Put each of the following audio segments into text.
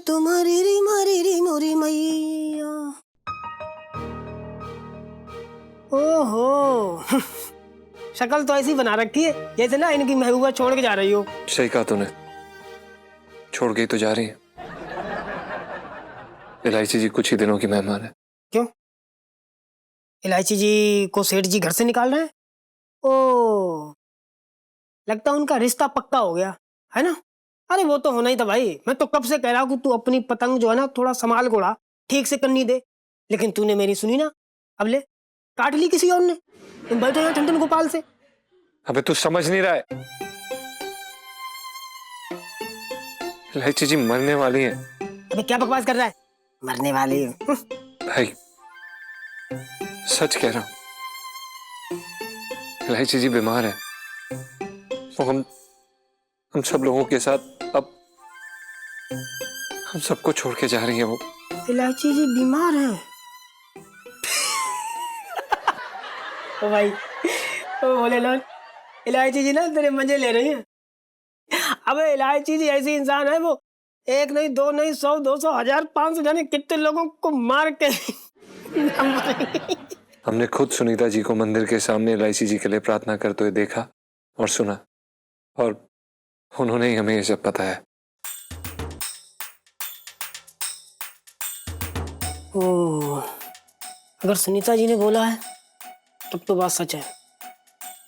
तुम्हारी री मारी री मोरी मैया। ओहो शक्ल तो ऐसी बना रखी है जैसे ना इनकी महबूबा छोड़ के जा रही हो। सही कहा तूने, छोड़ के ही तो जा रही है। इलायची जी कुछ ही दिनों की मेहमान है। क्यों? इलायची जी को सेठ जी घर से निकाल रहे हैं? ओ, लगता है उनका रिश्ता पक्का हो गया है ना। अरे वो तो होना ही था भाई। मैं तो कब से कह रहा हूँ कि तू अपनी पतंग जो है ना थोड़ा संभाल के उड़ा, ठीक से करनी दे, लेकिन तूने मेरी सुनी ना। अब ले काट ली किसी और ने। तुम बैठे हो ठंडन गोपाल से। अबे तू समझ नहीं रहा है, इलायची जी मरने वाली है। अबे क्या बकवास कर रहा है? मरने वाली है? भाई सच कह रहा हूं, इलायची जी बीमार है। वो हम सब लोगों के साथ अब हम सबको छोड़ के जा रही है वो। इलायची जी बीमार है? ओ भाई, ओ भोलेनाथ, इलायची जी ना तेरे मजे ले रही है। अबे इलायची जी ऐसी इंसान है, वो एक नहीं दो नहीं 100 200 1000 500 जाने कितने लोगों को मार के हमने खुद सुनीता जी को मंदिर के सामने इलायची जी के लिए प्रार्थना करते हुए देखा और सुना, और उन्होंने ही हमें ये सब बताया। ओह, अगर सुनीता जी ने बोला है तब तो बात सच है।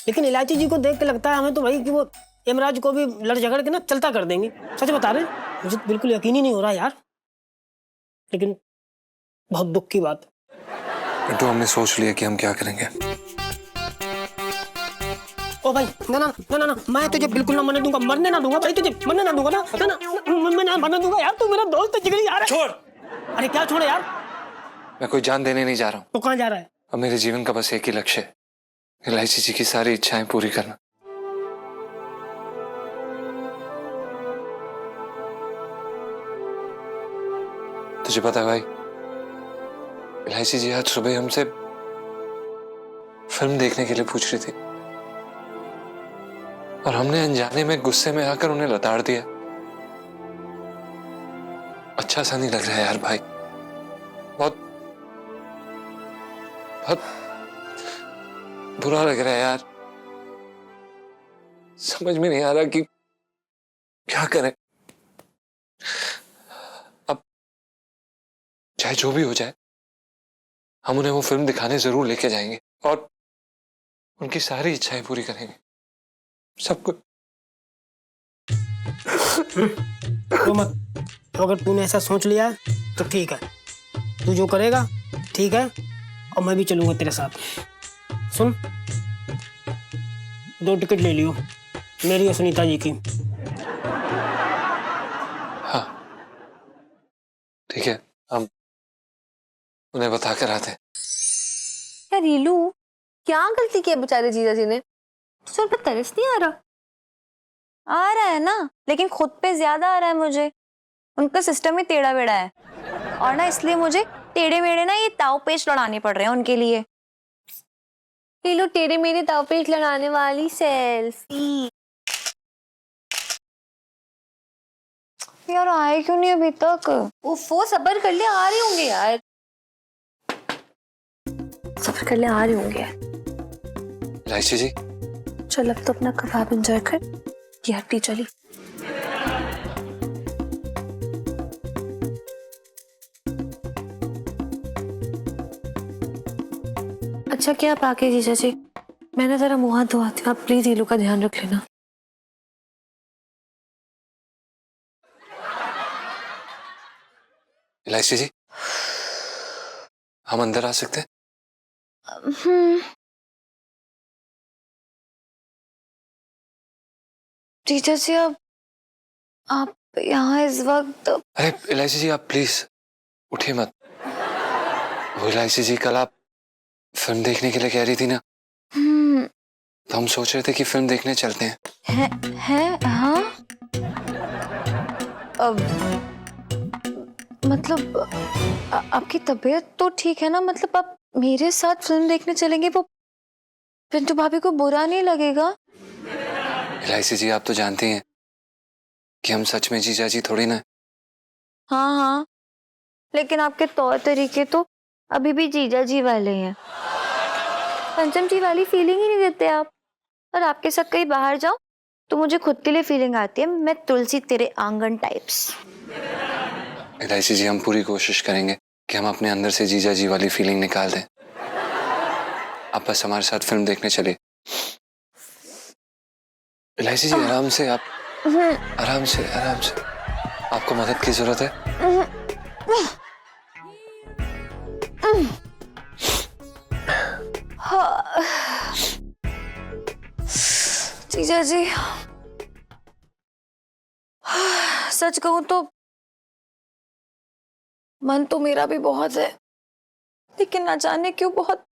लेकिन इलायची जी को देख के लगता है हमें तो भाई कि वो यमराज को भी लड़ झगड़ के ना चलता कर देंगे। सच बता रहे हैं, मुझे तो बिल्कुल यकीन ही नहीं हो रहा यार। लेकिन बहुत दुख की बात। तो हमने सोच लिया कि हम क्या करेंगे। ओ भाई ना ना ना ना ना, मैं तुझे बिल्कुल ना मरने दूंगा, मरने ना दूंगा भाई, तुझे मरने ना दूंगा ना ना ना, मैं ना मरने दूंगा यार। तू मेरा दोस्त है, जिगरी यार। छोड़। अरे क्या छोड़े यार? मैं कोई जान देने नहीं जा रहा हूँ। तो कहाँ जा रहा है? अब मेरे जीवन का बस एक ही लक्ष्य है, इलायची जी की सारी इच्छाएं पूरी करना। तुझे पता है भाई, इलायची जी आज सुबह हमसे फिल्म देखने के लिए पूछ रही थी, और हमने अनजाने में गुस्से में आकर उन्हें लताड़ दिया। अच्छा सा नहीं लग रहा है यार भाई, बहुत बहुत बुरा लग रहा है यार। समझ में नहीं आ रहा कि क्या करें। अब चाहे जो भी हो जाए, हम उन्हें वो फिल्म दिखाने जरूर लेके जाएंगे और उनकी सारी इच्छाएं पूरी करेंगे, सब कुछ। तो मत, तो अगर तूने ऐसा सोच लिया है तो ठीक है, तू जो करेगा ठीक है, और मैं भी चलूंगा तेरे साथ। सुन, 2 टिकट ले लियो, मेरी और सुनीता जी की। हाँ ठीक है, हम उन्हें बता कर आते हैं। यार रीलू, क्या गलती की है बेचारे जीजा जी ने? तुझे उन पर तरस नहीं आ रहा? आ रहा है ना, लेकिन खुद पे ज्यादा आ रहा है मुझे। उनका सिस्टम ही टेढ़ा बेड़ा है, और ना इसलिए मुझे टेढ़े मेढ़े ना ये ताव पेच लड़ाने पड़ रहे हैं उनके लिए। रीलू, टेढ़े मेढ़े ताव पेच लड़ाने वाली सेल्फी। यार आए क्यों नहीं अभी तक? वो सब्र कर ले, आ रहे होंगे यार। सब्र कर ले, आ रहे होंगे यार। इलायची जी, चल अब तो अपना कबाब एंजॉय कर, ये हट्टी चली। अच्छा क्या आप आके जीजा जी, मैंने जरा मुंह हाथ धोआती हूँ, आप प्लीज ईलू का ध्यान रख लेना। इलायची जी, हम अंदर आ सकते हैं? जीजा जी आप यहाँ इस वक्त? अरे इलायची जी, आप प्लीज उठिए मत। वो इलायची जी कल आप फिल्म देखने के लिए कह रही थी ना, तो हम सोच रहे थे कि फिल्म देखने चलते हैं। हाँ अब मतलब आपकी तबीयत तो ठीक है ना? मतलब आप मेरे साथ फिल्म देखने चलेंगे, वो पिंटू भाभी को बुरा नहीं लगेगा? इलायची जी, आप तो जानती हैं कि हम सच में जीजा जी थोड़ी ना। हाँ हाँ, लेकिन आपके तौर तरीके तो अभी भी जीजा जी वाले हैं। पंचम जी वाली फीलिंग ही नहीं देते आप। और आपके साथ कहीं बाहर जाओ तो मुझे खुद के लिए फीलिंग आती है, मैं तुलसी तेरे आंगन टाइप्स। इलायची जी, हम पूरी कोशिश करेंगे कि हम अपने अंदर से जीजा जी वाली फीलिंग निकाल दें। आप बस हमारे साथ फिल्म देखने चलिए। इलायची जी, आराम से, आप आराम से, आराम से। आपको मदद की जरूरत है? जीजा जी, सच कहूं तो मन तो मेरा भी बहुत है, लेकिन ना जाने क्यों बहुत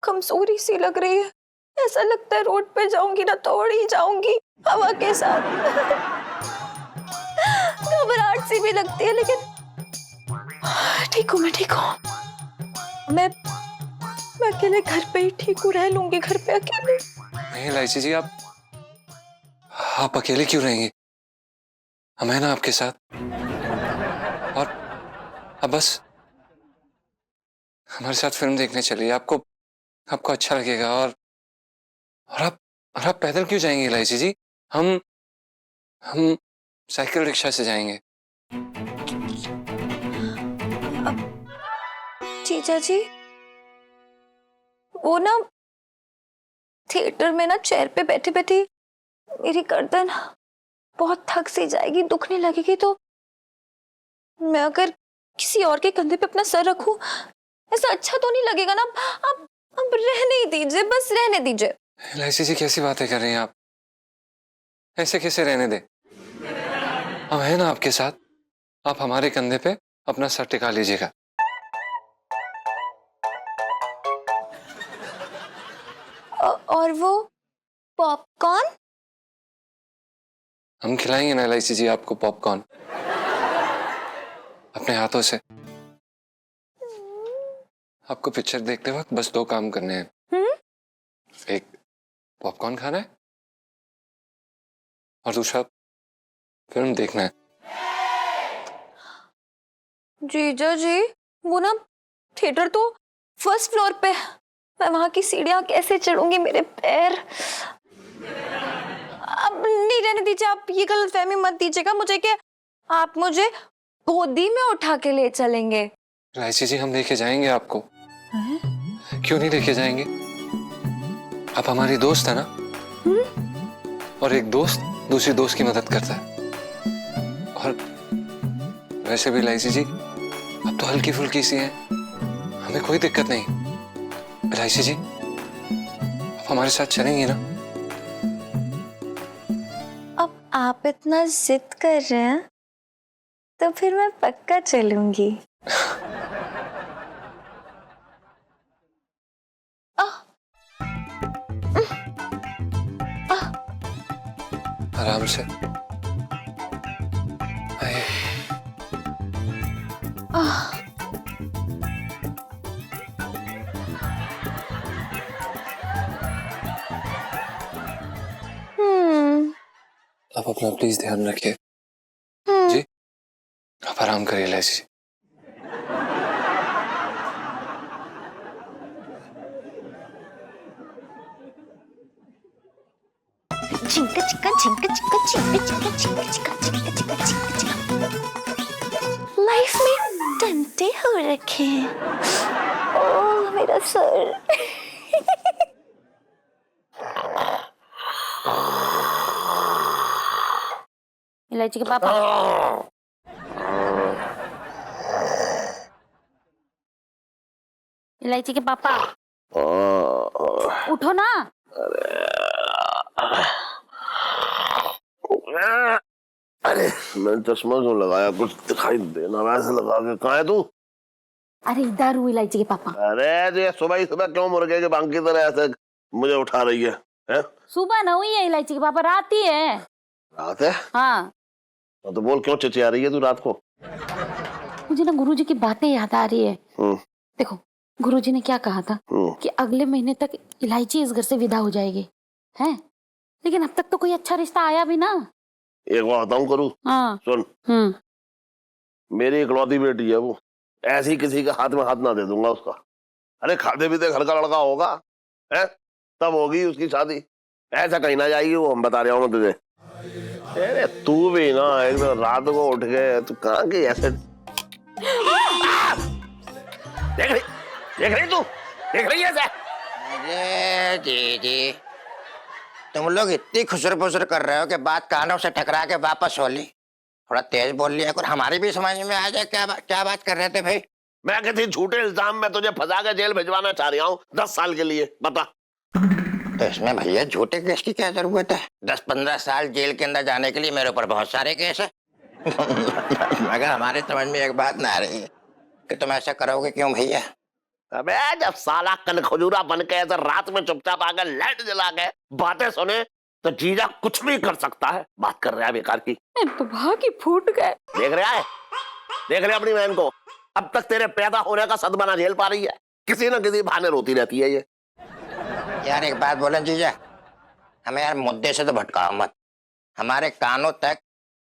कमजोरी सी लग रही है। ऐसा लगता है रोड पे जाऊंगी ना तोड़ ही जाऊंगी हवा के साथ। घबराहट सी भी लगती है, लेकिन ठीक हूँ, मैं ठीक हूँ। मैं अकेले घर पे ही ठीक हूँ, रह लूंगी घर पे अकेले। नहीं इलायची जी, आप अकेले क्यों रहेंगे? हम हैं ना आपके साथ। और अब बस हमारे साथ फिल्म देखने चलिए, आपको अच्छा लगेगा। और आप पैदल क्यों जाएंगे इलायची जी? हम साइकिल रिक्शा से जाएंगे। जीजा जी, वो ना थिएटर में ना चेयर पे बैठे बैठे मेरी गर्दन बहुत थक सी जाएगी, दुखने लगेगी, तो मैं अगर किसी और के कंधे पे अपना सर रखूं ऐसा अच्छा तो नहीं लगेगा ना? अब रहने ही दीजिए, बस रहने दीजिए। इलायची जी, कैसी बातें कर रही हैं आप? ऐसे कैसे रहने दे? हम हैं ना आपके साथ। आप हमारे कंधे पे अपना सर टिका लीजिएगा। और वो पॉपकॉर्न? हम खिलाएंगे ना इलायची जी आपको पॉपकॉर्न, अपने हाथों से। आपको पिक्चर देखते वक्त बस 2 काम करने हैं। एक, पॉपकॉर्न खाना है, और दूसरा, फिल्म देखना है। जीजा जी, वो ना थिएटर तो फर्स्ट फ्लोर पे है, मैं वहां की सीढ़ियां कैसे चढ़ूंगी, मेरे पैर। अब नहीं, रहने दीजिए, आप ये गलतफहमी मत दीजिएगा मुझे कि आप मुझे गोदी में उठा के ले चलेंगे। इलायची जी, हम लेके जाएंगे आपको। क्यों नहीं लेके जाएंगे? आप हमारी दोस्त है ना। और एक दोस्त दूसरी दोस्त की मदद करता है। और वैसे भी इलायची जी, आप तो हल्की फुल्की सी हैं, हमें कोई दिक्कत नहीं। इलायची जी, आप हमारे साथ चलेंगी ना? अब आप इतना जिद कर रहे हैं तो फिर मैं पक्का चलूंगी। आराम से आइए। आप अपना प्लीज ध्यान रखिए जी। आप आराम करिए इलायची जी। झिंका चिका झिंका चिका झिंका चिका झिंका चिका झिंका चिका झिंका चिका। लाइफ में टंटे हो रखे हैं। ओह मेरा सर। इलायची के पापा, इलायची के पापा, उठो ना। अरे मैंने चश्मा क्यों लगाया, कुछ दिखाई देना वैसे लगा के। कहाँ है तू? अरे इधर हूँ इलायची के पापा। अरे ये सुबह सुबह क्यों मुर्गे के बांग की तरह ऐसे मुझे उठा रही है, हैं? सुबह न हुई है इलायची के पापा, रात ही है। रात है? हाँ। तो बोल क्यों चिचिया रही है तू रात को? मुझे ना गुरुजी की बातें याद आ रही है। देखो गुरुजी ने क्या कहा था कि अगले महीने तक इलायची इस घर से विदा हो जाएगी, हैं? लेकिन अब तक तो कोई अच्छा रिश्ता आया भी ना। एक बात बताऊं करूँ? हाँ। सुन, मेरी इकलौती बेटी है वो, ऐसी किसी के हाथ में हाथ ना दे दूंगा उसका। अरे खाते पीते घर का लड़का होगा है, तब होगी उसकी शादी, ऐसा कहीं ना जाएगी वो, हम बता रहा हूँ तुझे। अरे तू भी ना एक दिन रात को उठ गए तू कहाँ की ऐसे देख रही तू देख रही है ऐसे? अरे दीदी, तुम लोग इतनी खुसर फुसर कर रहे हो कि बात कानों से टकरा के वापस हो ली। थोड़ा तेज बोल लिया कर, हमारी भी समझ में आ जाए क्या बात कर रहे थे भाई। मैं किसी झूठे इल्जाम में तुझे फंसा के जेल भिजवाना चाह रहा हूँ 10 साल के लिए, बता। तो इसमें भैया झूठे केस की क्या जरूरत है? 10-15 साल जेल के अंदर जाने के लिए मेरे ऊपर बहुत सारे केस है। मगर हमारे समझ में एक बात ना आ रही है कि तुम ऐसा करोगे क्यों भैया? अबे जब साला कल खजूरा बन के ऐसे रात में चुपचाप आकर लाइट जला के बातें सुने तो जीजा कुछ भी कर सकता है। बात कर रहा है बेकार की, तो भागी फूट गए। देख रहा है, देख रहे अपनी बहन को, अब तक तेरे पैदा होने का सदमा ना झेल पा रही है, किसी न किसी बहाने रोती रहती है ये। यार एक बात बोले जीजा, हमें यार मुद्दे से तो भटकाओ मत। हमारे कानों तक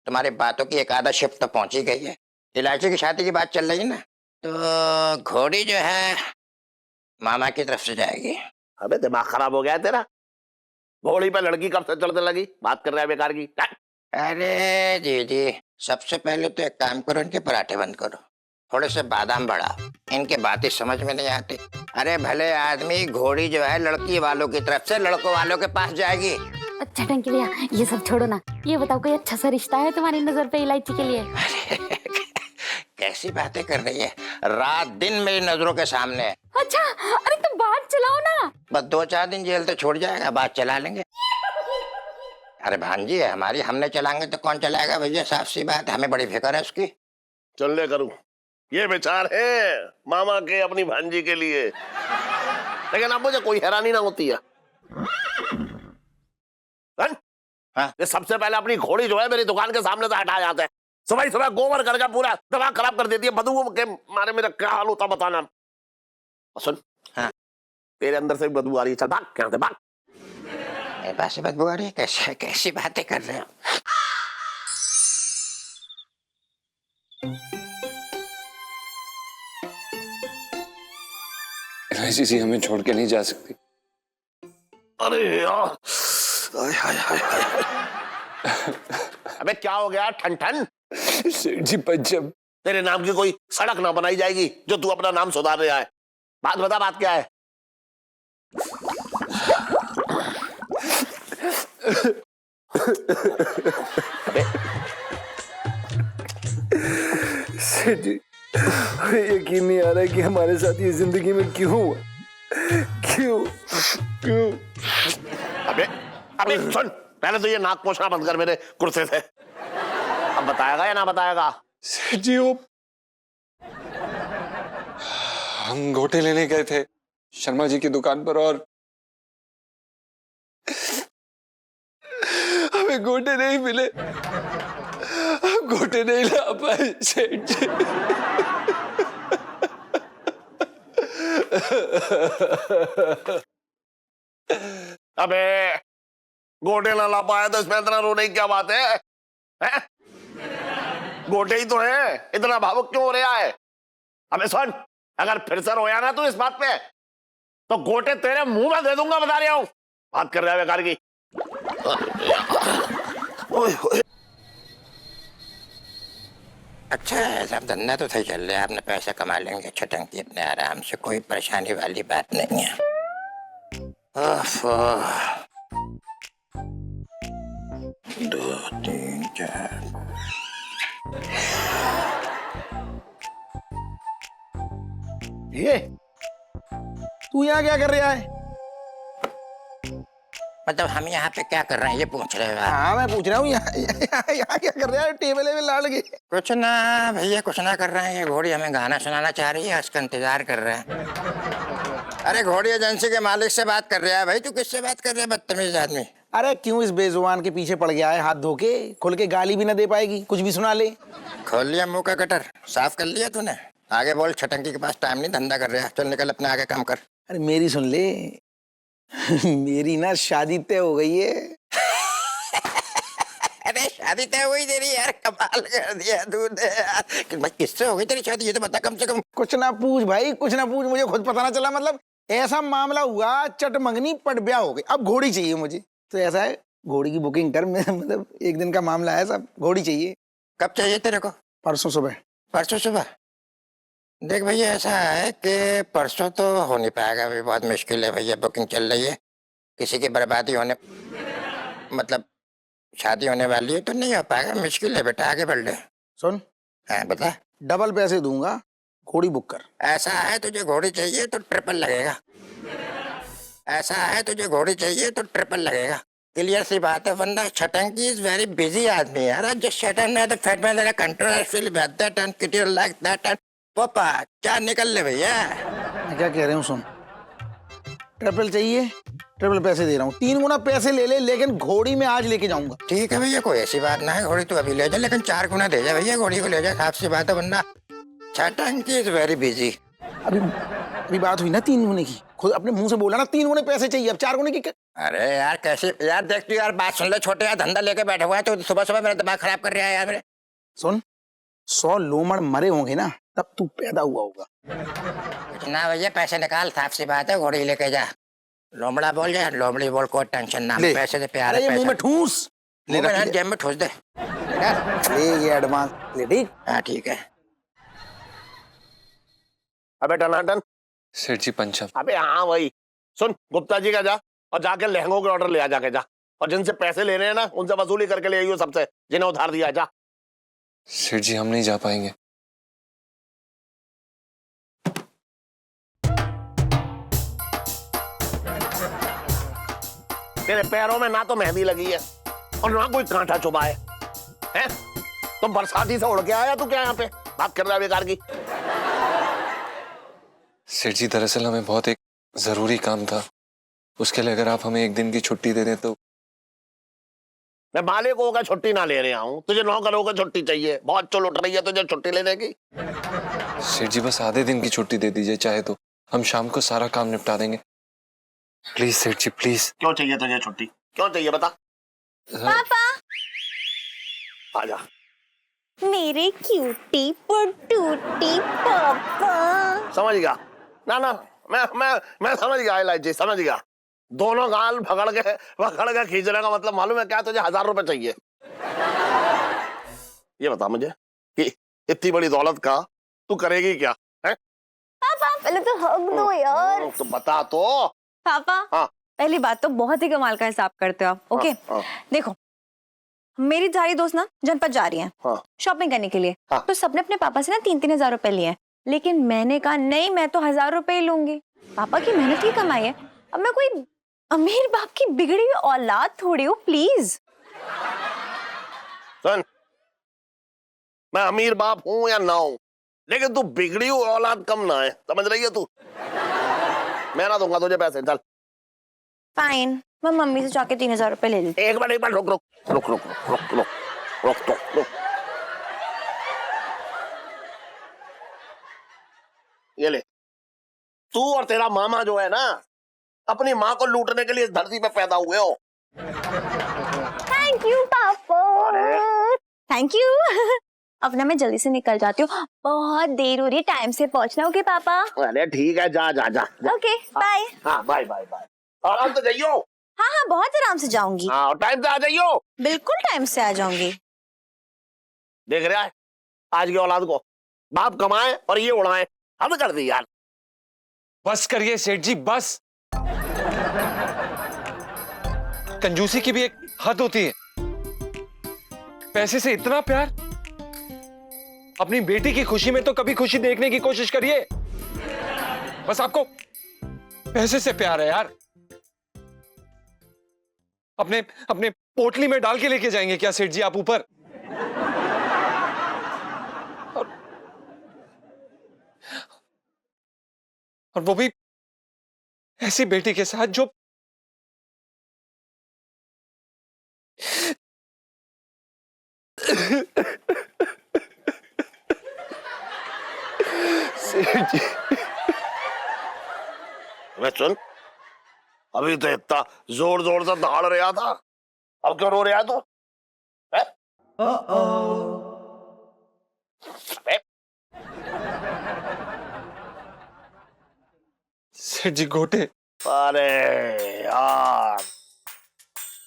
तुम्हारी बातों की एक आधा शिफ्ट तो पहुंची गई है। इलायची की शादी की बात चल रही है ना, तो घोड़ी जो है मामा की तरफ से जाएगी। अबे दिमाग खराब हो गया है तेरा, घोड़ी पे लड़की कब से चढ़ने लगी, बात कर रहा है बेकार की। अरे दीदी, सबसे पहले तो एक काम करो, इनके पराठे बंद करो, थोड़े से बादाम बढ़ाओ, इनके बातें समझ में नहीं आती। अरे भले आदमी, घोड़ी जो है लड़की वालों की तरफ से लड़कों वालों के पास जाएगी। अच्छा टंकी भैया, ये सब छोड़ो ना, ये बताओ कोई अच्छा सा रिश्ता है तुम्हारी नजर पे इलायची के लिए? कैसी बातें कर रही है, रात दिन मेरी नजरों के सामने है। अच्छा, अरे तो बात चलाओ ना। बस 2-4 दिन जेल तो छोड़ जाएगा, बात चला लेंगे। अरे भांजी है हमारी, हमने चलाएंगे तो कौन चलाएगा भैया, साफ सी बात, हमें बड़ी फिक्र है उसकी। चलने करूं, ये विचार है मामा के अपनी भांजी के लिए, लेकिन अब मुझे कोई हैरानी ना होती है। हाँ? ये सबसे पहले अपनी घोड़ी जो है मेरी दुकान के सामने से हटा जाते हैं, सुबह सुबह गोबर करके पूरा दिमाग खराब कर देती है, बदबू के मारे मेरा क्या हाल होता बताना। सुन, हाँ? तेरे अंदर से भी बदबू आ रही है, चल भाग यहाँ से भाग। मेरे पास से बदबू आ रही है? कैसी बातें कर रहे हो? इलायची जी हमें छोड़ के नहीं जा सकती। अरे यार, हाय हाय हाय। अबे क्या हो गया ठन ठन? सेठ जी पंचम, तेरे नाम की कोई सड़क ना बनाई जाएगी जो तू अपना नाम सुधार रहा है। बात बता, बात क्या है? अबे सेठ जी, यकीन नहीं आ रहा है कि हमारे साथ ये जिंदगी में क्यों हुआ, क्यों क्यों? अबे अबे सुन, पहले तो ये नाक पोछना बंद कर मेरे कुर्से से। अब बताएगा या ना बताएगा? सेठ जी वो हम गोटे लेने गए थे शर्मा जी की दुकान पर और हमें गोटे नहीं मिले, हम गोटे नहीं ला पाए सेठ जी। अबे गोटे ना ला पाया तो इसमें इतना रोने की क्या बात है, हैं? गोटे ही तो है, इतना भावुक क्यों हो रहा है? अबे सुन, अगर फिर से रोया ना तू इस बात पे तो गोटे तेरे मुंह में दे दूंगा, बता रहा हूं। बात कर रहा है बेकार की। अच्छा है, सब धंधा तो सही चल रहा है, अपने पैसे कमा लेंगे अच्छा टंकी अपने आराम से, कोई परेशानी वाली बात नहीं है। ओफो, 2 3 4। ये तू यहाँ क्या कर रहा है? मतलब हम यहाँ पे क्या कर रहे हैं ये पूछ रहे हो आप? हाँ मैं पूछ रहा हूँ, यहाँ क्या कर रहा है? टेबल में लाड़ के। कुछ ना भैया, कुछ ना कर रहे हैं, ये घोड़ी हमें गाना सुनाना चाह रही है, उसका इंतजार कर रहे हैं। अरे घोड़ी एजेंसी के मालिक से बात कर रहा है भाई, तू किससे बात कर रहा है बदतमीज आदमी? अरे क्यों इस बेजुबान के पीछे पड़ गया है? हाथ धो के खोल के गाली भी ना दे पाएगी, कुछ भी सुना ले। खोल लिया मुंह का कटर, साफ कर लिया तूने? आगे बोल, छटंकी के पास टाइम नहीं धंधा कर रहा, चल निकल अपने आगे काम कर। अरे मेरी सुन ले, मेरी ना शादी तय हो गई है। अरे शादी तय हुई तेरी यार, कमाल कर दिया तूने यार। भाई किससे हो गई तेरी शादी, ये तो बता कम से कम। कुछ ना पूछ भाई, कुछ ना पूछ, मुझे खुद पता ना चला। मतलब ऐसा मामला हुआ, चट मंगनी पट ब्याह हो गई। अब घोड़ी चाहिए मुझे, तो ऐसा है घोड़ी की बुकिंग कर। मैं मतलब एक दिन का मामला है, सब घोड़ी चाहिए। कब चाहिए तेरे को? परसों सुबह। परसों सुबह? देख भैया ऐसा है कि परसों तो हो नहीं पाएगा, अभी बहुत मुश्किल है भैया, बुकिंग चल रही है। किसी की बर्बादी होने, मतलब शादी होने वाली है तो नहीं हो पाएगा, मुश्किल है बेटा, आगे बढ़ ले। सुन, हाँ बता। डबल पैसे दूंगा, घोड़ी बुक कर। ऐसा है तुझे घोड़ी चाहिए तो ट्रिपल लगेगा। ऐसा है तुझे घोड़ी चाहिए तो ट्रिपल लगेगा। क्लियर सी बात है, वरना छटंकी इज वेरी बिजी आदमी यार। जस्ट शटन है तो फैट में जरा control actually that and kit your like that and पापा क्या निकल ले भैया। मैं क्या कह रहा हूँ सुन, ट्रिपल चाहिए, ट्रिपल पैसे दे रहा हूँ, 3 गुना पैसे ले ले, लेकिन घोड़ी में आज लेके जाऊंगा। ठीक है भैया, कोई ऐसी बात ना है, घोड़ी तू अभी ले जा, लेकिन 4 गुना दे जा भैया, घोड़ी को ले जा, साफ सी बात है, वरना छटंकी इज वेरी बिजी। अभी बात हुई ना 3 गुने की, खुद अपने मुंह से बोला ना 3 गुने पैसे चाहिए, अब 4 गुने की अरे यार कैसे यार, देख तू यार, बात सुन ले छोटे यार, धंधा लेके बैठे हुआ है तो सुबह सुबह मेरा दिमाग खराब कर रहा है यार मेरे। सुन, 100 लोमड़ मरे होंगे ना तब तू पैदा हुआ होगा। ना भैया पैसे निकाल, साफ सी बात है, घोड़ी लेके जा। लोमड़ा बोल जा, लोमड़ी बोल, कोई टेंशन ना, पैसे से प्यार है। मुंह में ठूस ले, जेब में ठूस दे ले, ये एडवांस ले। ठीक, हाँ ठीक है। अबे टनाटन। सेठ जी पंचम। अबे हाँ वही। सुन, गुप्ता जी का जा और जाके लहंगों के ऑर्डर ले आ, जाके जा, और जिनसे पैसे ले रहे हैं ना उनसे वसूली करके ले आइयो, सबसे जिन्हें उधार दिया। जा। सेठ जी हम नहीं जा पाएंगे। तेरे पैरों में ना तो मेहंदी लगी है और ना कोई कांटा चुभा है, हैं? तो बरसाती से उड़ के आया तू क्या यहाँ पे बात कर रहा है बेकार की? सेठ जी दरअसल हमें बहुत एक जरूरी काम था, उसके लिए अगर आप हमें एक दिन की छुट्टी दे दें तो। मैं मालिक होगा छुट्टी ना ले रहा हूँ, तुझे नौकर होकर छुट्टी चाहिए, बहुत चल उठ रही है तुझे छुट्टी लेने की। सेठ जी बस आधे दिन की छुट्टी दे दीजिए, चाहे तो हम शाम को सारा काम निपटा देंगे। प्लीज सेठ जी प्लीज। क्यों चाहिए तुझे छुट्टी, क्यों चाहिए बता? पापा आजा। मेरे क्यूटी पटूटी पापा। समझ गया ना ना, मैं समझ गया इलायची, समझ गया। दोनों गाल पकड़ के खींचने का मतलब मालूम है क्या? तुझे 1000 रुपए चाहिए। ये बता मुझे कि इतनी बड़ी दौलत का तू करेगी क्या है? पापा पहले तो हक दो यार। तो बता तो। पापा हाँ। पहली बात तो बहुत ही कमाल का हिसाब करते हो आप। ओके हाँ। देखो, मेरी सारी दोस्त ना जनपद जा रही हैं हाँ। शॉपिंग करने के लिए। हाँ। तो सबने अपने पापा से ना 3-3 हजार रुपए लिए हैं, लेकिन मैंने कहा नहीं, मैं तो 1000 रुपए ही लूंगी। पापा की मेहनत की कमाई है, अब मैं कोई अमीर बाप की बिगड़ी हुई औलाद थोड़ी हूँ। प्लीज सुन, मैं अमीर बाप हूं या ना हूं, लेकिन तू बिगड़ी हुई औलाद कम ना है, समझ रही है तू? मैं ना दूंगा तुझे पैसे, चल। फाइन, मैं मम्मी से जाके 3000 रुपए ले लेती। एक मिनट रुक रुक रुक रुक रुक रुक रुक रुक रुक। ये ले, तू और तेरा मामा जो है ना, अपनी माँ को लूटने के लिए इस धरती पे पैदा हुए हो। थैंक यू पापा, थैंक यू। अब ना मैं जल्दी से निकल जाती हूँ, बहुत देर हो रही है, टाइम से पहुंचना। ओके पापा? अरे ठीक है, जा जा जा, जा। Okay bye. हाँ बाय बाय बाय, आराम से जाइयो। हाँ हाँ बहुत आराम से जाऊंगी। हाँ, और टाइम से आ जाइयो। बिल्कुल टाइम से आ जाऊंगी। देख रहा है आज की औलाद को, बाप कमाए और ये उड़ाए, हद कर दी यार। बस करिए सेठ जी बस। कंजूसी की भी एक हद होती है। पैसे से इतना प्यार, अपनी बेटी की खुशी में तो कभी खुशी देखने की कोशिश करिए। बस आपको पैसे से प्यार है यार। अपने अपने पोटली में डाल के लेके जाएंगे क्या सेठ जी आप ऊपर? और वो भी ऐसी बेटी के साथ जो सेठ जी, मैं सुन, अभी तो इतना जोर जोर से दहाड़ रहा था, अब क्यों रो रहा तू? सेठ जी गोटे। अरे यार,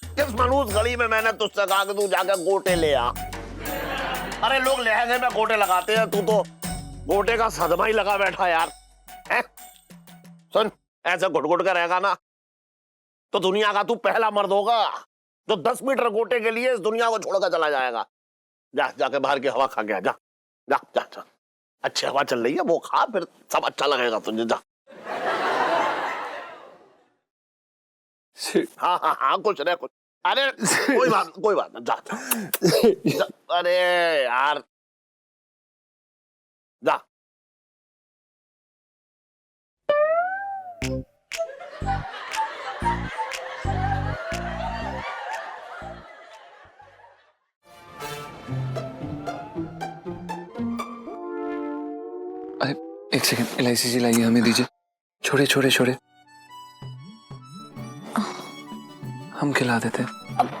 किस मनूस घड़ी में मैंने तुझसे कहा कि तू जाकर गोटे ले आ। अरे लोग लहंगे में गोटे लगाते हैं, तू तो गोटे का सदमा ही लगा बैठा यार। हैं? सुन, ऐसे घुट घुट कर रहेगा ना तो दुनिया का तू पहला मर्द होगा जो 10 मीटर गोटे के लिए इस दुनिया को छोड़कर चला जाएगा। जा, जाके बाहर की हवा खा के आ, जा जा जा जा। अच्छी हवा चल रही है, वो खा, फिर सब अच्छा लगेगा तुझे। जा। हाँ हाँ हाँ, कुछ नहीं कुछ। अरे कोई बात नहीं, जा, जा। अरे यार, जा। अरे एक सेकंड, इलायची जी लाइए, हमें दीजिए। छोड़े छोड़े छोड़े, हम खिला देते।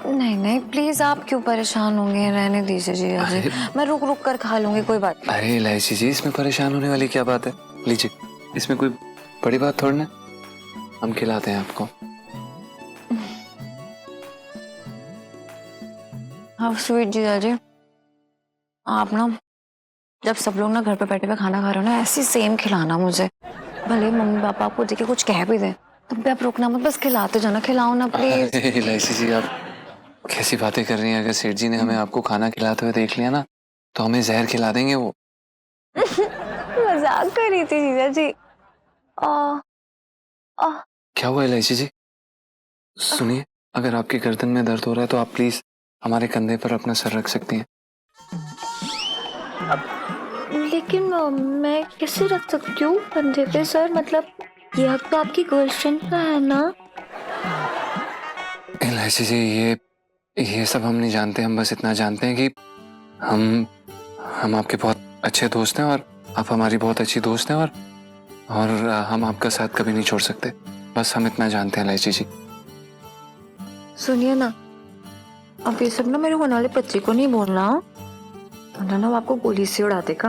नहीं नहीं प्लीज, आप क्यों परेशान होंगे, रहने दीजिए जीजा जी, मैं रुक रुक कर खा लूंगी, कोई बात नहीं। अरे इलायची जी, इसमें परेशान होने वाली क्या बात है, लीजिए, इसमें कोई बड़ी बात थोड़ी ना, हम खिलाते हैं आपको। हाँ स्वीट जीजा जी, आप ना जब सब लोग ना घर पे बैठे हुए खाना खा रहे हो ना, ऐसी सेम खिलाना मुझे। भले मम्मी पापा आपको देखे कुछ कह भी दें, तब भी आप रुकना मत, बस खिलाते जाना, खिलाओ ना प्लीज। इलायची जी, आप कैसी बातें कर रही हैं? अगर सेठ जी ने हमें आपको खाना खिलाते हुए देख लिया ना तो हमें जहर खिला देंगे वो। मजाक कर रही थी जीजा जी। क्या हुआ इलायची जी? सुनिए, अगर आपकी गर्दन में दर्द हो रहा है तो आप प्लीज हमारे कंधे पर अपना सर रख सकती हैं। लेकिन मैं कैसे रख सकती हूँ कंधे पे सर, मतलब ये हक तो आपकी गर्लफ्रेंड का है ना। इलायची जी, ये सब हम नहीं जानते, हम बस इतना जानते हैं कि हम आपके बहुत अच्छे दोस्त हैं और आप हमारी बहुत अच्छी दोस्त हैं, और हम आपका साथ कभी नहीं छोड़ सकते, बस हम इतना जानते हैं इलायची जी। सुनिए ना, अब ये सब ना मेरे होने वाले पति को नहीं बोलना, ना वो आपको गोली से उड़ा देगा।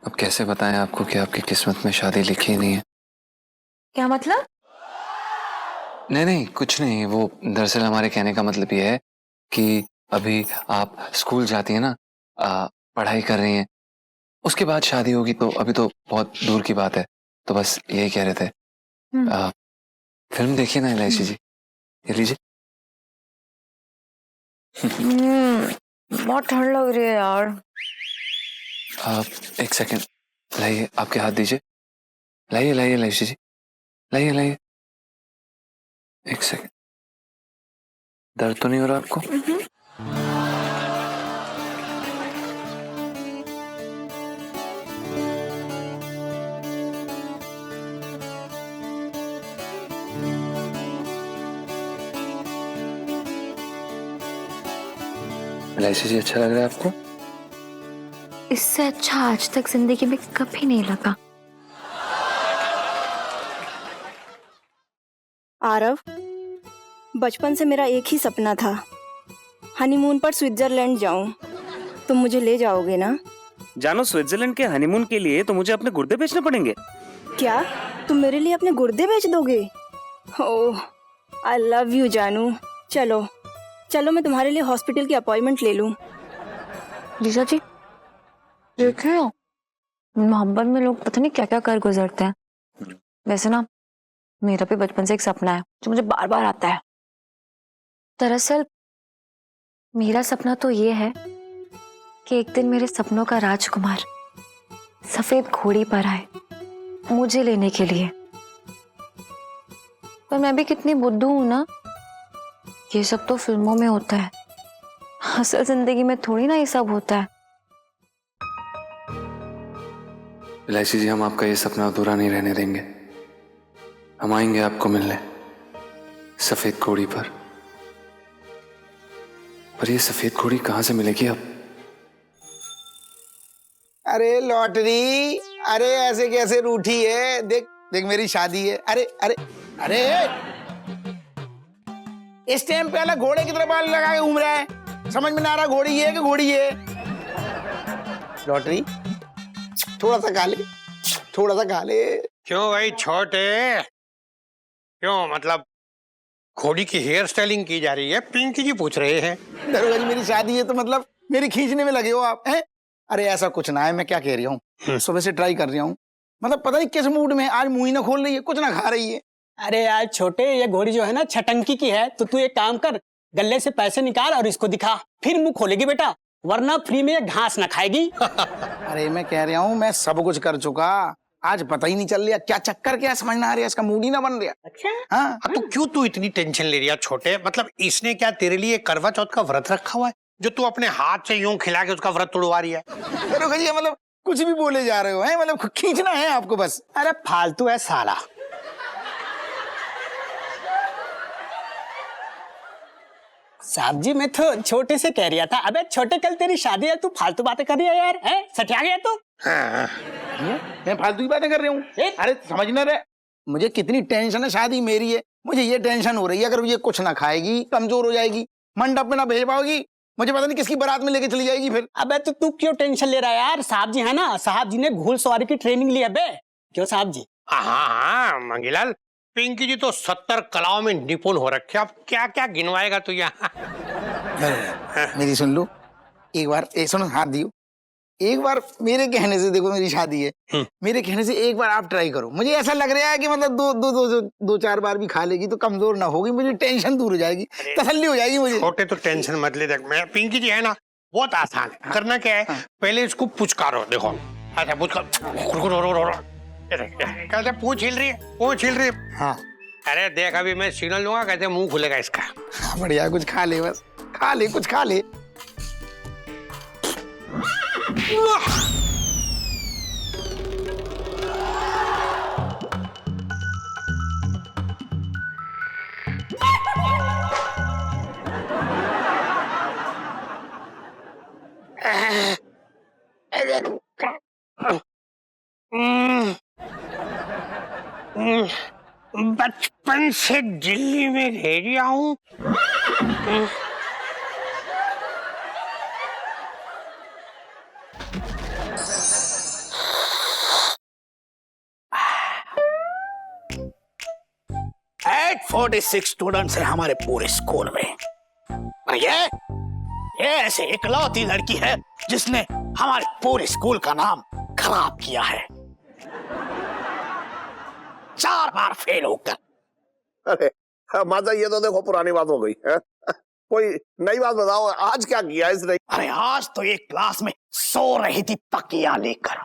अब कैसे बताएं आपको कि आपकी किस्मत में शादी लिखी नहीं है? क्या मतलब? नहीं कुछ नहीं, वो दरअसल हमारे कहने का मतलब ये है कि अभी आप स्कूल जाती हैं ना, पढ़ाई कर रही हैं, उसके बाद शादी होगी तो अभी तो बहुत दूर की बात है, तो बस यही कह रहे थे। फिल्म देखिए ना इलायची जी, ये लीजिए। बहुत ठंड लग रही है यार। आप एक सेकंड, लाइए, आपके हाथ दीजिए, लाइए लाइए इलायची जी, लाइए लाइए, एक सेकंड। दर्द तो नहीं हो रहा आपको? इलायची जी, अच्छा लग रहा है आपको? इससे अच्छा आज तक जिंदगी में कभी नहीं लगा। आरव, बचपन से मेरा एक ही सपना था, हनीमून पर स्विट्जरलैंड जाऊं। तुम मुझे ले जाओगे ना? जानो, स्विट्जरलैंड के हनीमून के लिए तो मुझे अपने गुर्दे बेचने पड़ेंगे। क्या तुम मेरे लिए अपने गुर्दे बेच दोगे? ओह, आई लव यू जानू। चलो चलो, मैं तुम्हारे लिए हॉस्पिटल की अपॉइंटमेंट ले लूं। जीजा जी देखिए, मोहब्बत में लोग पता नहीं क्या क्या कर गुजरते हैं। वैसे ना मेरा भी बचपन से एक सपना है जो मुझे बार बार आता है। दरअसल मेरा सपना तो ये है कि एक दिन मेरे सपनों का राजकुमार सफेद घोड़ी पर आए मुझे लेने के लिए। पर मैं भी कितनी बुद्धू हूं ना, ये सब तो फिल्मों में होता है, असल जिंदगी में थोड़ी ना ये सब होता है। इलायची जी, हम आपका ये सपना अधूरा नहीं रहने देंगे, हम आएंगे आपको मिलने सफेद घोड़ी पर ये सफेद घोड़ी कहाँ से मिलेगी अब? अरे लॉटरी, अरे ऐसे कैसे रूठी है? देख देख, मेरी शादी है। अरे अरे अरे, इस टाइम पे अलग घोड़े की तरह बाल लगा के घूम रहा है, समझ में ना आ रहा घोड़ी ये है कि घोड़ी ये है। लॉटरी थोड़ा सा खा ले, थोड़ा सा खा ले। क्यों भाई छोटे, क्यों मतलब घोड़ी की हेयर स्टाइलिंग की जा रही है? पिंकी जी पूछ रहे हैं। दरोगा जी मेरी शादी है तो मतलब मेरी खींचने में लगे हो आप हैं? अरे ऐसा कुछ ना है, मैं क्या कह रही हूँ, सुबह से ट्राई कर रही हूँ, मतलब पता नहीं किस मूड में आज मुंह ही ना खोल रही है, कुछ ना खा रही है। अरे यार छोटे, ये घोड़ी जो है ना छटंकी की है, तो तू एक काम कर, गले से पैसे निकाल और इसको दिखा, फिर मुंह खोलेगी बेटा, वरना फ्री में ये घास ना खाएगी। अरे मैं कह रहा हूँ मैं सब कुछ कर चुका, आज पता ही नहीं चल रहा क्या चक्कर, क्या समझ ना आ रहा, इसका मूड ही ना बन रहा। अच्छा हाँ तो क्यों तू इतनी टेंशन ले रही है छोटे? मतलब इसने क्या तेरे लिए करवा चौथ का व्रत रखा हुआ है जो तू अपने हाथ से यूं खिला के उसका व्रत तोड़वा रही है? दरोगा जी मतलब कुछ भी बोले जा रहे हो हैं, मतलब खींचना है आपको बस। अरे फालतू है साला। साहब जी मैं तो छोटे से कह रहा था, अबे छोटे कल तेरी शादी है, तू फालतू बातें कर रही है यार, है सठिया गया तू? हाँ। मैं फालतू की बातें कर रही हूँ? अरे समझ ना रहे, मुझे कितनी टेंशन है, शादी मेरी है, मुझे ये टेंशन हो रही है अगर ये कुछ ना खाएगी कमजोर हो जाएगी, मंडप में ना भेज पाओगी, मुझे पता नहीं किसकी बारात में लेके चली जाएगी फिर। अबे तो तू क्यों टेंशन ले रहा है यार? साहब जी है ना, साहब जी ने घुड़सवारी की ट्रेनिंग ली है बे, क्यों साहब जी? हाँ मंगीलाल, पिंकी जी तो 70 कलाओं में निपुण हो रखे, अब क्या क्या गिनवाएगा तू यहाँ? मेरी सुन लो एक बार, सुनो हाथ दियो, एक बार मेरे कहने से, देखो मेरी शादी है, मेरे कहने से एक बार आप ट्राई करो, मुझे ऐसा लग रहा है कि मतलब दो चार बार भी खा लेगी तो कमजोर ना होगी, मुझे टेंशन दूर हो जाएगी, तसल्ली हो जाएगी मुझे। छोटे तो टेंशन मत ले, देख मैं पिंकी जी है ना, बहुत आसान है, करना क्या है, पहले इसको पुचकारो, देखो अच्छा पुचकार, कैसे पूंछ हिल रही है, पूंछ हिल रही है। हाँ अरे देख अभी मैं सिग्नल दूंगा कैसे मुंह खुलेगा इसका। बढ़िया, कुछ खा ले बस, खा ले कुछ खा ले। बचपन से दिल्ली में रह रहा हूँ, एट 46 स्टूडेंट्स हैं हमारे पूरे स्कूल में, और ये ऐसे इकलौती लड़की है जिसने हमारे पूरे स्कूल का नाम खराब किया है, 4 बार फेल होकर। अरे माता ये तो देखो पुरानी बात हो गई है, कोई नई बात बताओ, आज क्या किया इसने? अरे आज तो एक क्लास में सो रही थी तकिया लेकर।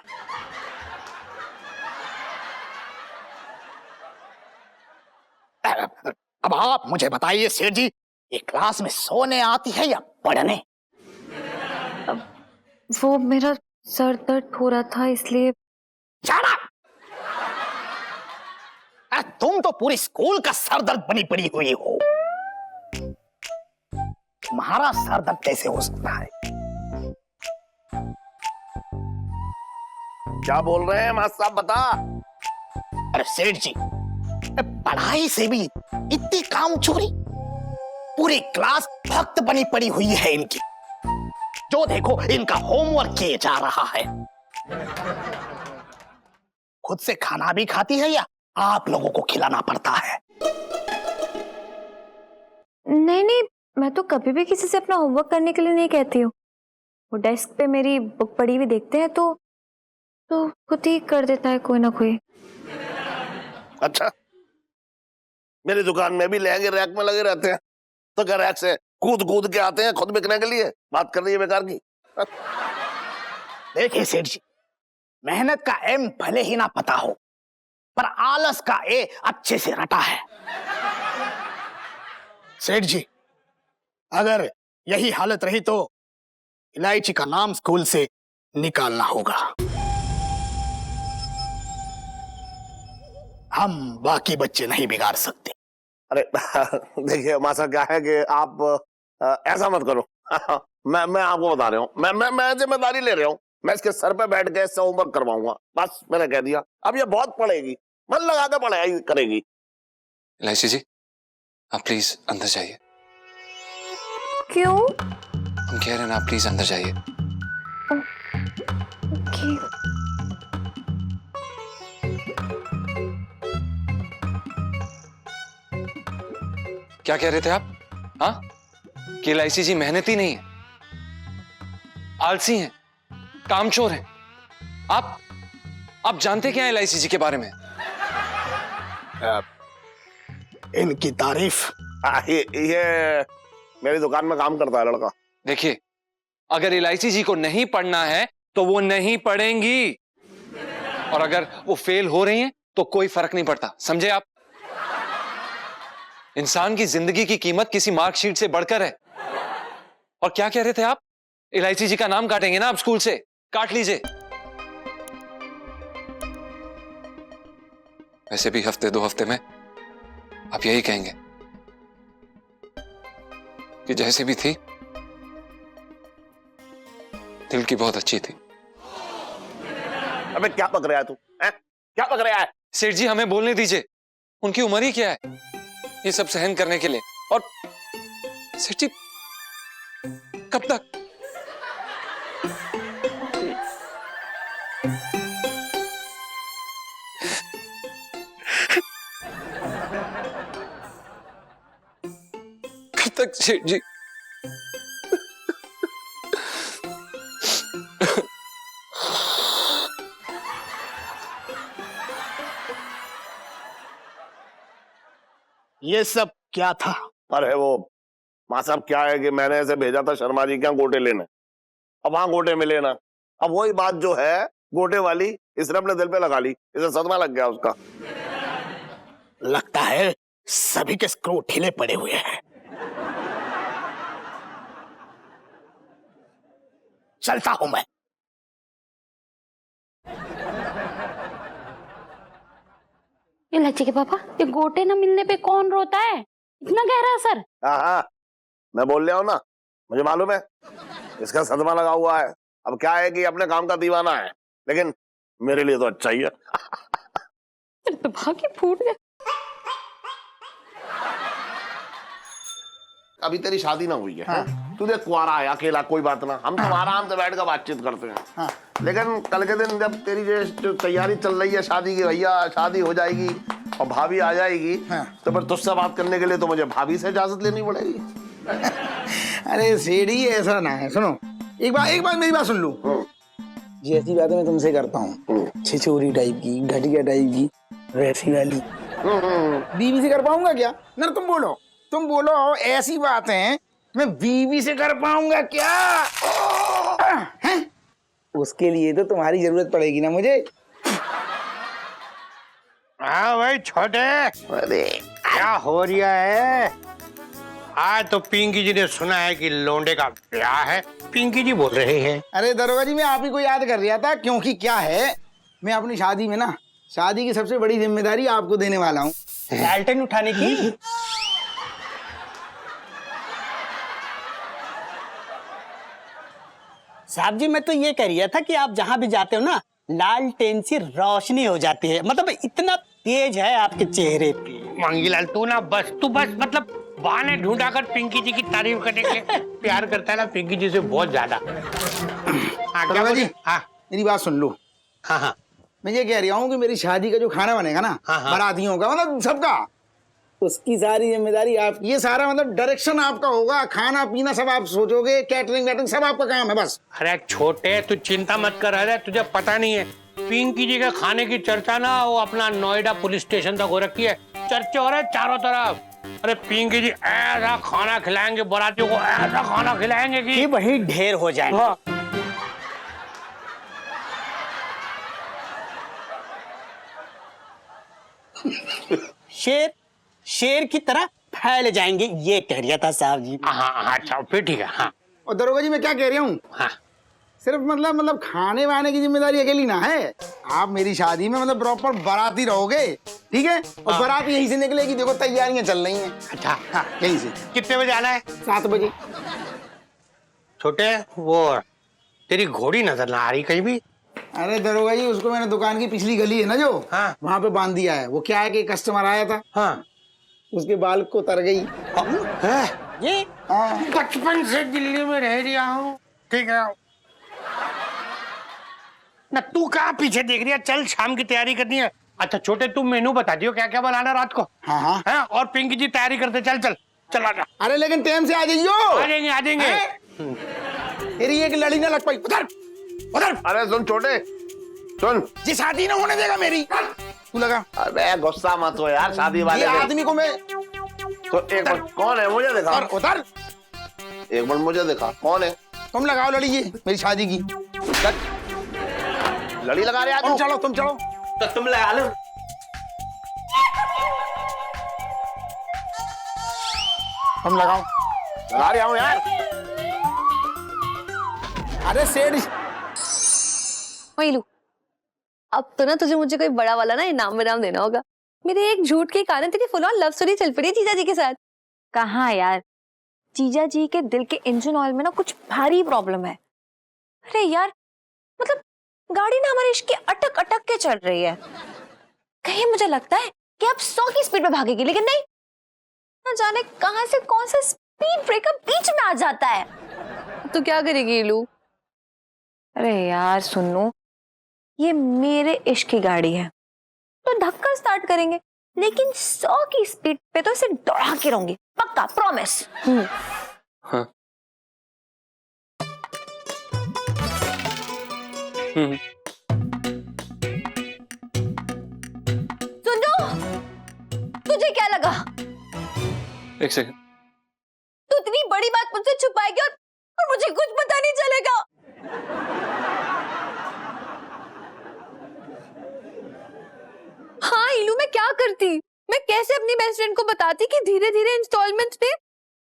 अब आप मुझे बताइए सेठ जी, ये क्लास में सोने आती है या पढ़ने? वो मेरा सर दर्द हो रहा था इसलिए। तुम तो पूरी स्कूल का सरदर्द बनी पड़ी हुई हो, तुम्हारा सरदर्द कैसे हो सकता है? क्या बोल रहे हैं मास्टर साहब, बता। अरे सेठ जी, पढ़ाई से भी इतनी काम चोरी, पूरी क्लास भक्त बनी पड़ी हुई है इनकी, जो देखो इनका होमवर्क किए जा रहा है, खुद से खाना भी खाती है या आप लोगों को खिलाना पड़ता है? नहीं नहीं, मैं तो कभी भी किसी से अपना होमवर्क करने के लिए नहीं कहती हूँ, वो डेस्क पे मेरी बुक पड़ी हुई देखते हैं तो खुद ही कर देता है कोई ना कोई। अच्छा, मेरी दुकान में भी लहंगे रैक में लगे रहते हैं, तो क्या रैक से कूद कूद के आते हैं खुद बिकने के लिए? बात कर रही है बेकार की। देखिए सेठ जी, मेहनत का एम भले ही ना पता हो, पर आलस का ए अच्छे से रटा है। सेठ जी, अगर यही हालत रही तो इलायची का नाम स्कूल से निकालना होगा। हम बाकी बच्चे नहीं बिगाड़ सकते। अरे देखिए मासा, क्या है कि आप ऐसा मत करो। मैं आपको बता रहा हूँ, मैं जिम्मेदारी ले रहा हूँ, मैं इसके सर पे बैठ के इससे होमवर्क करवाऊंगा, बस मैंने कह दिया। अब ये बहुत पढ़ेगी, मन लगा के पढ़ाई करेगी। इलायची जी, आप प्लीज अंदर जाइए। क्यों? हम कह रहे हैं ना, आप प्लीज अंदर जाइए। ओके। क्या कह रहे थे आप? हाँ, कि एलआईसी जी मेहनती नहीं है, आलसी हैं, कामचोर हैं। आप जानते क्या एलआईसी जी के बारे में? इनकी तारीफ। ये मेरी दुकान में काम करता है लड़का। देखिए, अगर एलआईसी जी को नहीं पढ़ना है तो वो नहीं पढ़ेंगी, और अगर वो फेल हो रही हैं तो कोई फर्क नहीं पड़ता, समझे आप? इंसान की जिंदगी की कीमत किसी मार्कशीट से बढ़कर है। और क्या कह रहे थे आप? एलआईसी जी का नाम काटेंगे ना आप स्कूल से? काट लीजिए। वैसे भी हफ्ते 2 हफ्ते में आप यही कहेंगे कि जैसे भी थी, दिल की बहुत अच्छी थी। अबे क्या पक रहा है तू? क्या पक रहा है? सेठ जी, हमें बोलने दीजिए। उनकी उम्र ही क्या है ये सब सहन करने के लिए? और सेठ जी, कब तक? कब तक सेठ जी? ये सब क्या था? अरे वो मां साहब, क्या है कि मैंने ऐसे भेजा था शर्मा जी के यहाँ गोटे लेने। अब वहां गोटे मिले ना। अब वही बात जो है गोटे वाली, इसने अपने दिल पे लगा ली, इसे सदमा लग गया उसका। लगता है सभी के स्क्रू ढीले पड़े हुए हैं। चलता हूं मैं। इलायची के पापा, ये गोटे न मिलने पे कौन रोता है? इतना गहरा असर? हाँ, मैं बोल रहा हूँ ना, मुझे मालूम है इसका सदमा लगा हुआ है। अब क्या है कि अपने काम का दीवाना है, लेकिन मेरे लिए तो अच्छा ही है। तो भाग्य फूट गया। अभी तेरी शादी ना हुई है। हाँ। तू देख कुआरा है, अकेला, कोई बात ना, हम तो आराम से बैठ कर बातचीत करते हैं। हाँ। लेकिन कल के दिन जब तेरी जो तैयारी चल रही है शादी की, भैया शादी हो जाएगी और भाभी आ जाएगी। हाँ। तो फिर तुझसे बात करने के लिए तो मुझे भाभी से इजाजत लेनी पड़ेगी। अरे सेठी, ऐसा ना है, सुनो, एक बार मेरी बात सुन लो। जैसी बातें मैं तुमसे करता हूँ, छिछोरी टाइप की, घटिया टाइप की, वैसी वाली बीवी से कर पाऊंगा क्या? ना तुम बोलो ऐसी बातें मैं बीवी से कर पाऊंगा क्या? हैं? उसके लिए तो तुम्हारी जरूरत पड़ेगी ना मुझे। हाँ भाई छोटे, अरे क्या हो रहा है? आज तो पिंकी जी ने सुना है कि लोंडे का ब्याह है। पिंकी जी बोल रहे हैं। अरे दरोगा जी, मैं आप ही को याद कर रहा था, क्योंकि क्या है, मैं अपनी शादी में ना, शादी की सबसे बड़ी जिम्मेदारी आपको देने वाला हूँ। लालटेन उठाने की? साहब जी, मैं तो ये कह रहा था कि आप जहाँ भी जाते हो ना, लालटेन से रोशनी हो जाती है। मतलब इतना तेज है आपके चेहरे पे। मंगीलाल, तू बस मतलब बहाने ढूंढा कर पिंकी जी की तारीफ करने के लिए प्यार करता है ना पिंकी जी से बहुत ज्यादा। हाँ, क्या जी? हाँ, मेरी बात सुन लो। हाँ, मैं ये कह रहा हूँ कि मेरी शादी का जो खाना बनेगा ना, बारातियों का, मतलब सबका, उसकी सारी जिम्मेदारी आप, ये सारा मतलब डायरेक्शन आपका होगा। खाना पीना सब आप सोचोगे, कैटरिंग वैटरिंग सब आपका काम है बस। अरे छोटे, तू चिंता मत कर। अरे तुझे पता नहीं है, पिंकी जी के खाने की चर्चा ना वो अपना नोएडा पुलिस स्टेशन तक हो रखी है। चर्चे हो रहे चारों तरफ। अरे पिंकी जी ऐसा खाना खिलाएंगे बारातियों को, ऐसा खाना खिलाएंगे कि वही ढेर हो जाएगा। शेर की तरह फैल जाएंगे, ये कह रहा था साहब जी। हाँ, अच्छा फिर ठीक है। हाँ, और दरोगा जी, मैं क्या कह रहा हूँ, हाँ, सिर्फ मतलब खाने वाने की जिम्मेदारी अकेली ना है। आप मेरी शादी में मतलब प्रॉपर बाराती रहोगे, ठीक है? और बारात यहीं से निकलेगी। देखो तैयारियां चल रही हैं। अच्छा, हाँ, यहीं से। कितने बजे आना है? 7 बजे। छोटे, वो तेरी घोड़ी नजर ना आ रही कहीं भी? अरे दरोगा जी, उसको मैंने दुकान की पिछली गली है ना जो, हाँ, वहां पे बांध दिया है। वो क्या है कि कस्टमर आया था, हाँ, उसके बाल को तर गई। है? जी बचपन से दिल्ली में रह रहा हूँ, ठीक है ना। तू कहाँ पीछे देख रही है? चल शाम की तैयारी करनी है। अच्छा छोटे तुम मेनू बता दियो क्या क्या बनाना रात को। हाँ हाँ है और पिंकी जी तैयारी करते। चल चल चल आजा। अरे लेकिन टाइम से आ जाइयो। आ जाएंगे आ जाएंगे। तेरी एक लड़ी ना लग पाई। उधर उधर। अरे सुन छोटे सुन, जी शादी ना होने देगा मेरी। तू लगा। अरे गुस्सा मत हो यार, शादी वाले ये दिन। आदमी को मैं तो एक बार कौन है मुझे दिखा। उधर एक बार मुझे दिखा कौन है। तुम लगाओ लड़ी ये मेरी शादी की। लड़ी लगा रहे तुम चलो तुम चलो। तो तुम लगा लो। तुम लगाओ। लगा रहा हूँ यार। अरे सेठ वही लू, अब तो ना तुझे मुझे कोई बड़ा वाला ना इनाम विनाम देना होगा। मेरे एक झूठ के कारण तेरी फुल ऑन लव स्टोरी चल पड़ी है जीजा जी के साथ। कहाँ यार, जीजा जी के दिल के इंजन ऑयल में ना कुछ भारी प्रॉब्लम है। अरे यार मतलब गाड़ी ना हमारे इश्क की अटक अटक के चल रही है। कहीं मुझे लगता है कि अब 100 की स्पीड में भागेगी, लेकिन नहीं, ना जाने कहां से कौन सा स्पीड ब्रेकर बीच में आ जाता है। तो क्या करेगी लू? अरे यार सुनो, ये मेरे इश्क की गाड़ी है तो धक्का स्टार्ट करेंगे, लेकिन 100 की स्पीड पे तो इसे दौड़ा के रहूंगी, पक्का प्रॉमिस। हाँ। सुनो, तुझे क्या लगा एक सेकंड। तू इतनी बड़ी बात मुझसे छुपाएगी और मुझे कुछ पता नहीं चलेगा? हाँ इलू, मैं क्या करती? मैं कैसे अपनी बेस्ट फ्रेंड को बताती कि धीरे धीरे इंस्टॉलमेंट्स पे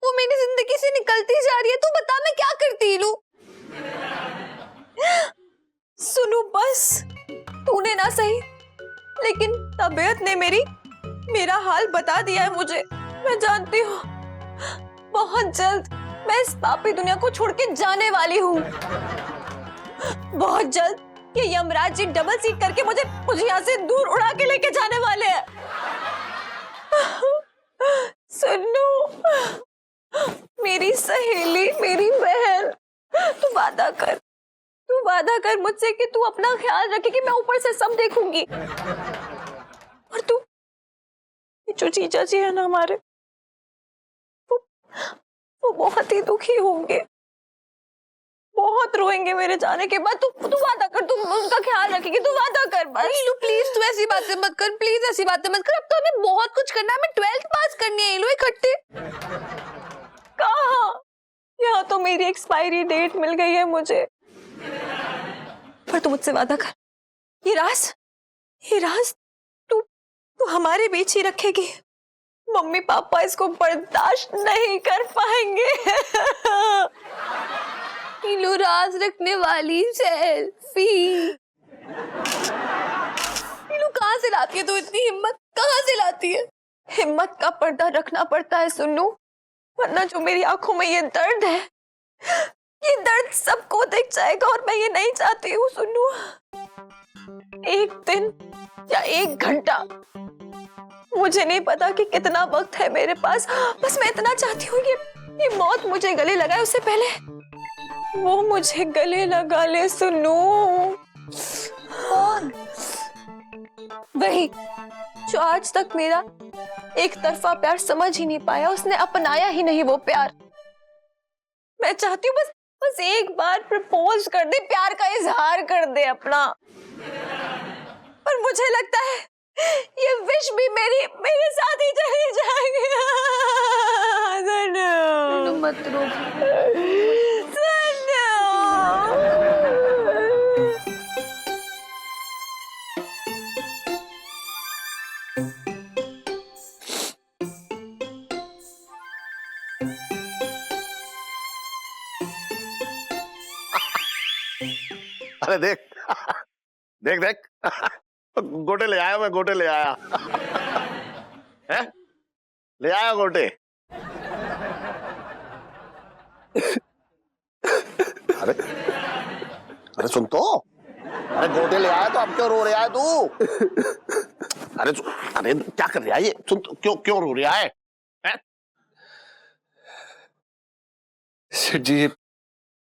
वो मेरी जिंदगी से निकलती जा रही है? तू बता मैं क्या करती इलू? सुनो बस, तूने ना सही लेकिन तबीयत ने मेरा हाल बता दिया है मुझे। मैं जानती हूँ बहुत जल्द मैं इस पापी दुनिया को छोड़ के जाने वाली हूँ। बहुत जल्द ये यमराज जी डबल सीट करके मुझे यहाँ से दूर उड़ा के लेके जाने वाले हैं। सुनो मेरी सहेली, मेरी बहन, तू वादा कर मुझसे कि तू अपना ख्याल रखेगी, मैं ऊपर से सब देखूंगी। और तू, ये जो जीजा जी है ना हमारे, वो बहुत ही दुखी होंगे, बहुत रोएंगे मेरे जाने के बाद। तू वादा कर, तू उनका ख्याल रखेगी, तू वादा कर बस। इलू प्लीज तू ऐसी बातें मत कर, प्लीज ऐसी बातें मत कर। अब तो हमें बहुत कुछ करना है, हमें 12th पास करनी है इलू इकट्ठे। कहाँ? यहाँ तो मेरी एक्सपायरी डेट मिल गई है मुझे। पर तू मुझसे वादा कर, ये राज तू हमारे बीच ही रखेगी। मम्मी पापा इसको बर्दाश्त नहीं कर पाएंगे। इलू राज रखने वाली सेल्फी। इलू कहाँ से लाती है तू इतनी हिम्मत? कहाँ से लाती है? हिम्मत का पर्दा रखना पड़ता है सुन्नू, वरना जो मेरी आंखों में ये दर्द है, ये दर्द सबको दिख जाएगा और मैं ये नहीं चाहती हूँ सुन्नू। एक दिन या एक घंटा, मुझे नहीं पता कि कितना वक्त है मेरे पास, बस मैं इतना चाहती हूँ ये मौत मुझे गले लगाए उससे पहले वो मुझे गले लगा ले सुन्नू। कौन? वही जो आज तक मेरा एक तरफा प्यार समझ ही नहीं पाया, उसने अपनाया ही नहीं वो प्यार। मैं चाहती हूँ बस एक बार प्रपोज कर दे, प्यार का इजहार कर दे अपना। पर मुझे लगता है ये विश भी मेरे साथ ही चली जाएगी। मत रो अरे देख देख देख गोटे ले आया, मैं गोटे ले आया। है? ले आया गोटे। अरे अरे सुन तो, अरे गोटे ले आया तो अब क्यों रो रहा है तू? अरे क्या कर रहा है ये? सुन तो, क्यों रो रहा है? सेठ जी, ये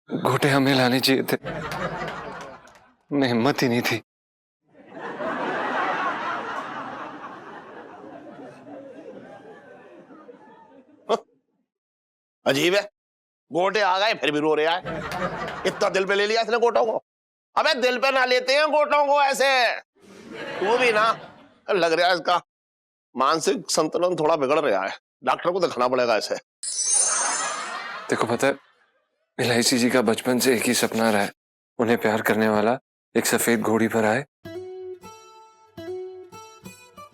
घोटे हमें लाने चाहिए थे, मैं हिम्मत ही नहीं थी। अजीब है, गोटे आ गए फिर भी रो रहा है। इतना दिल पे ले लिया इसने गोटों को। अबे दिल पे ना लेते हैं गोटों को ऐसे। वो भी ना, लग रहा है इसका मानसिक संतुलन थोड़ा बिगड़ रहा है, डॉक्टर को दिखाना पड़ेगा इसे। देखो पता है, इलायची जी का बचपन से एक ही सपना रहा है, उन्हें प्यार करने वाला एक सफेद घोड़ी पर आए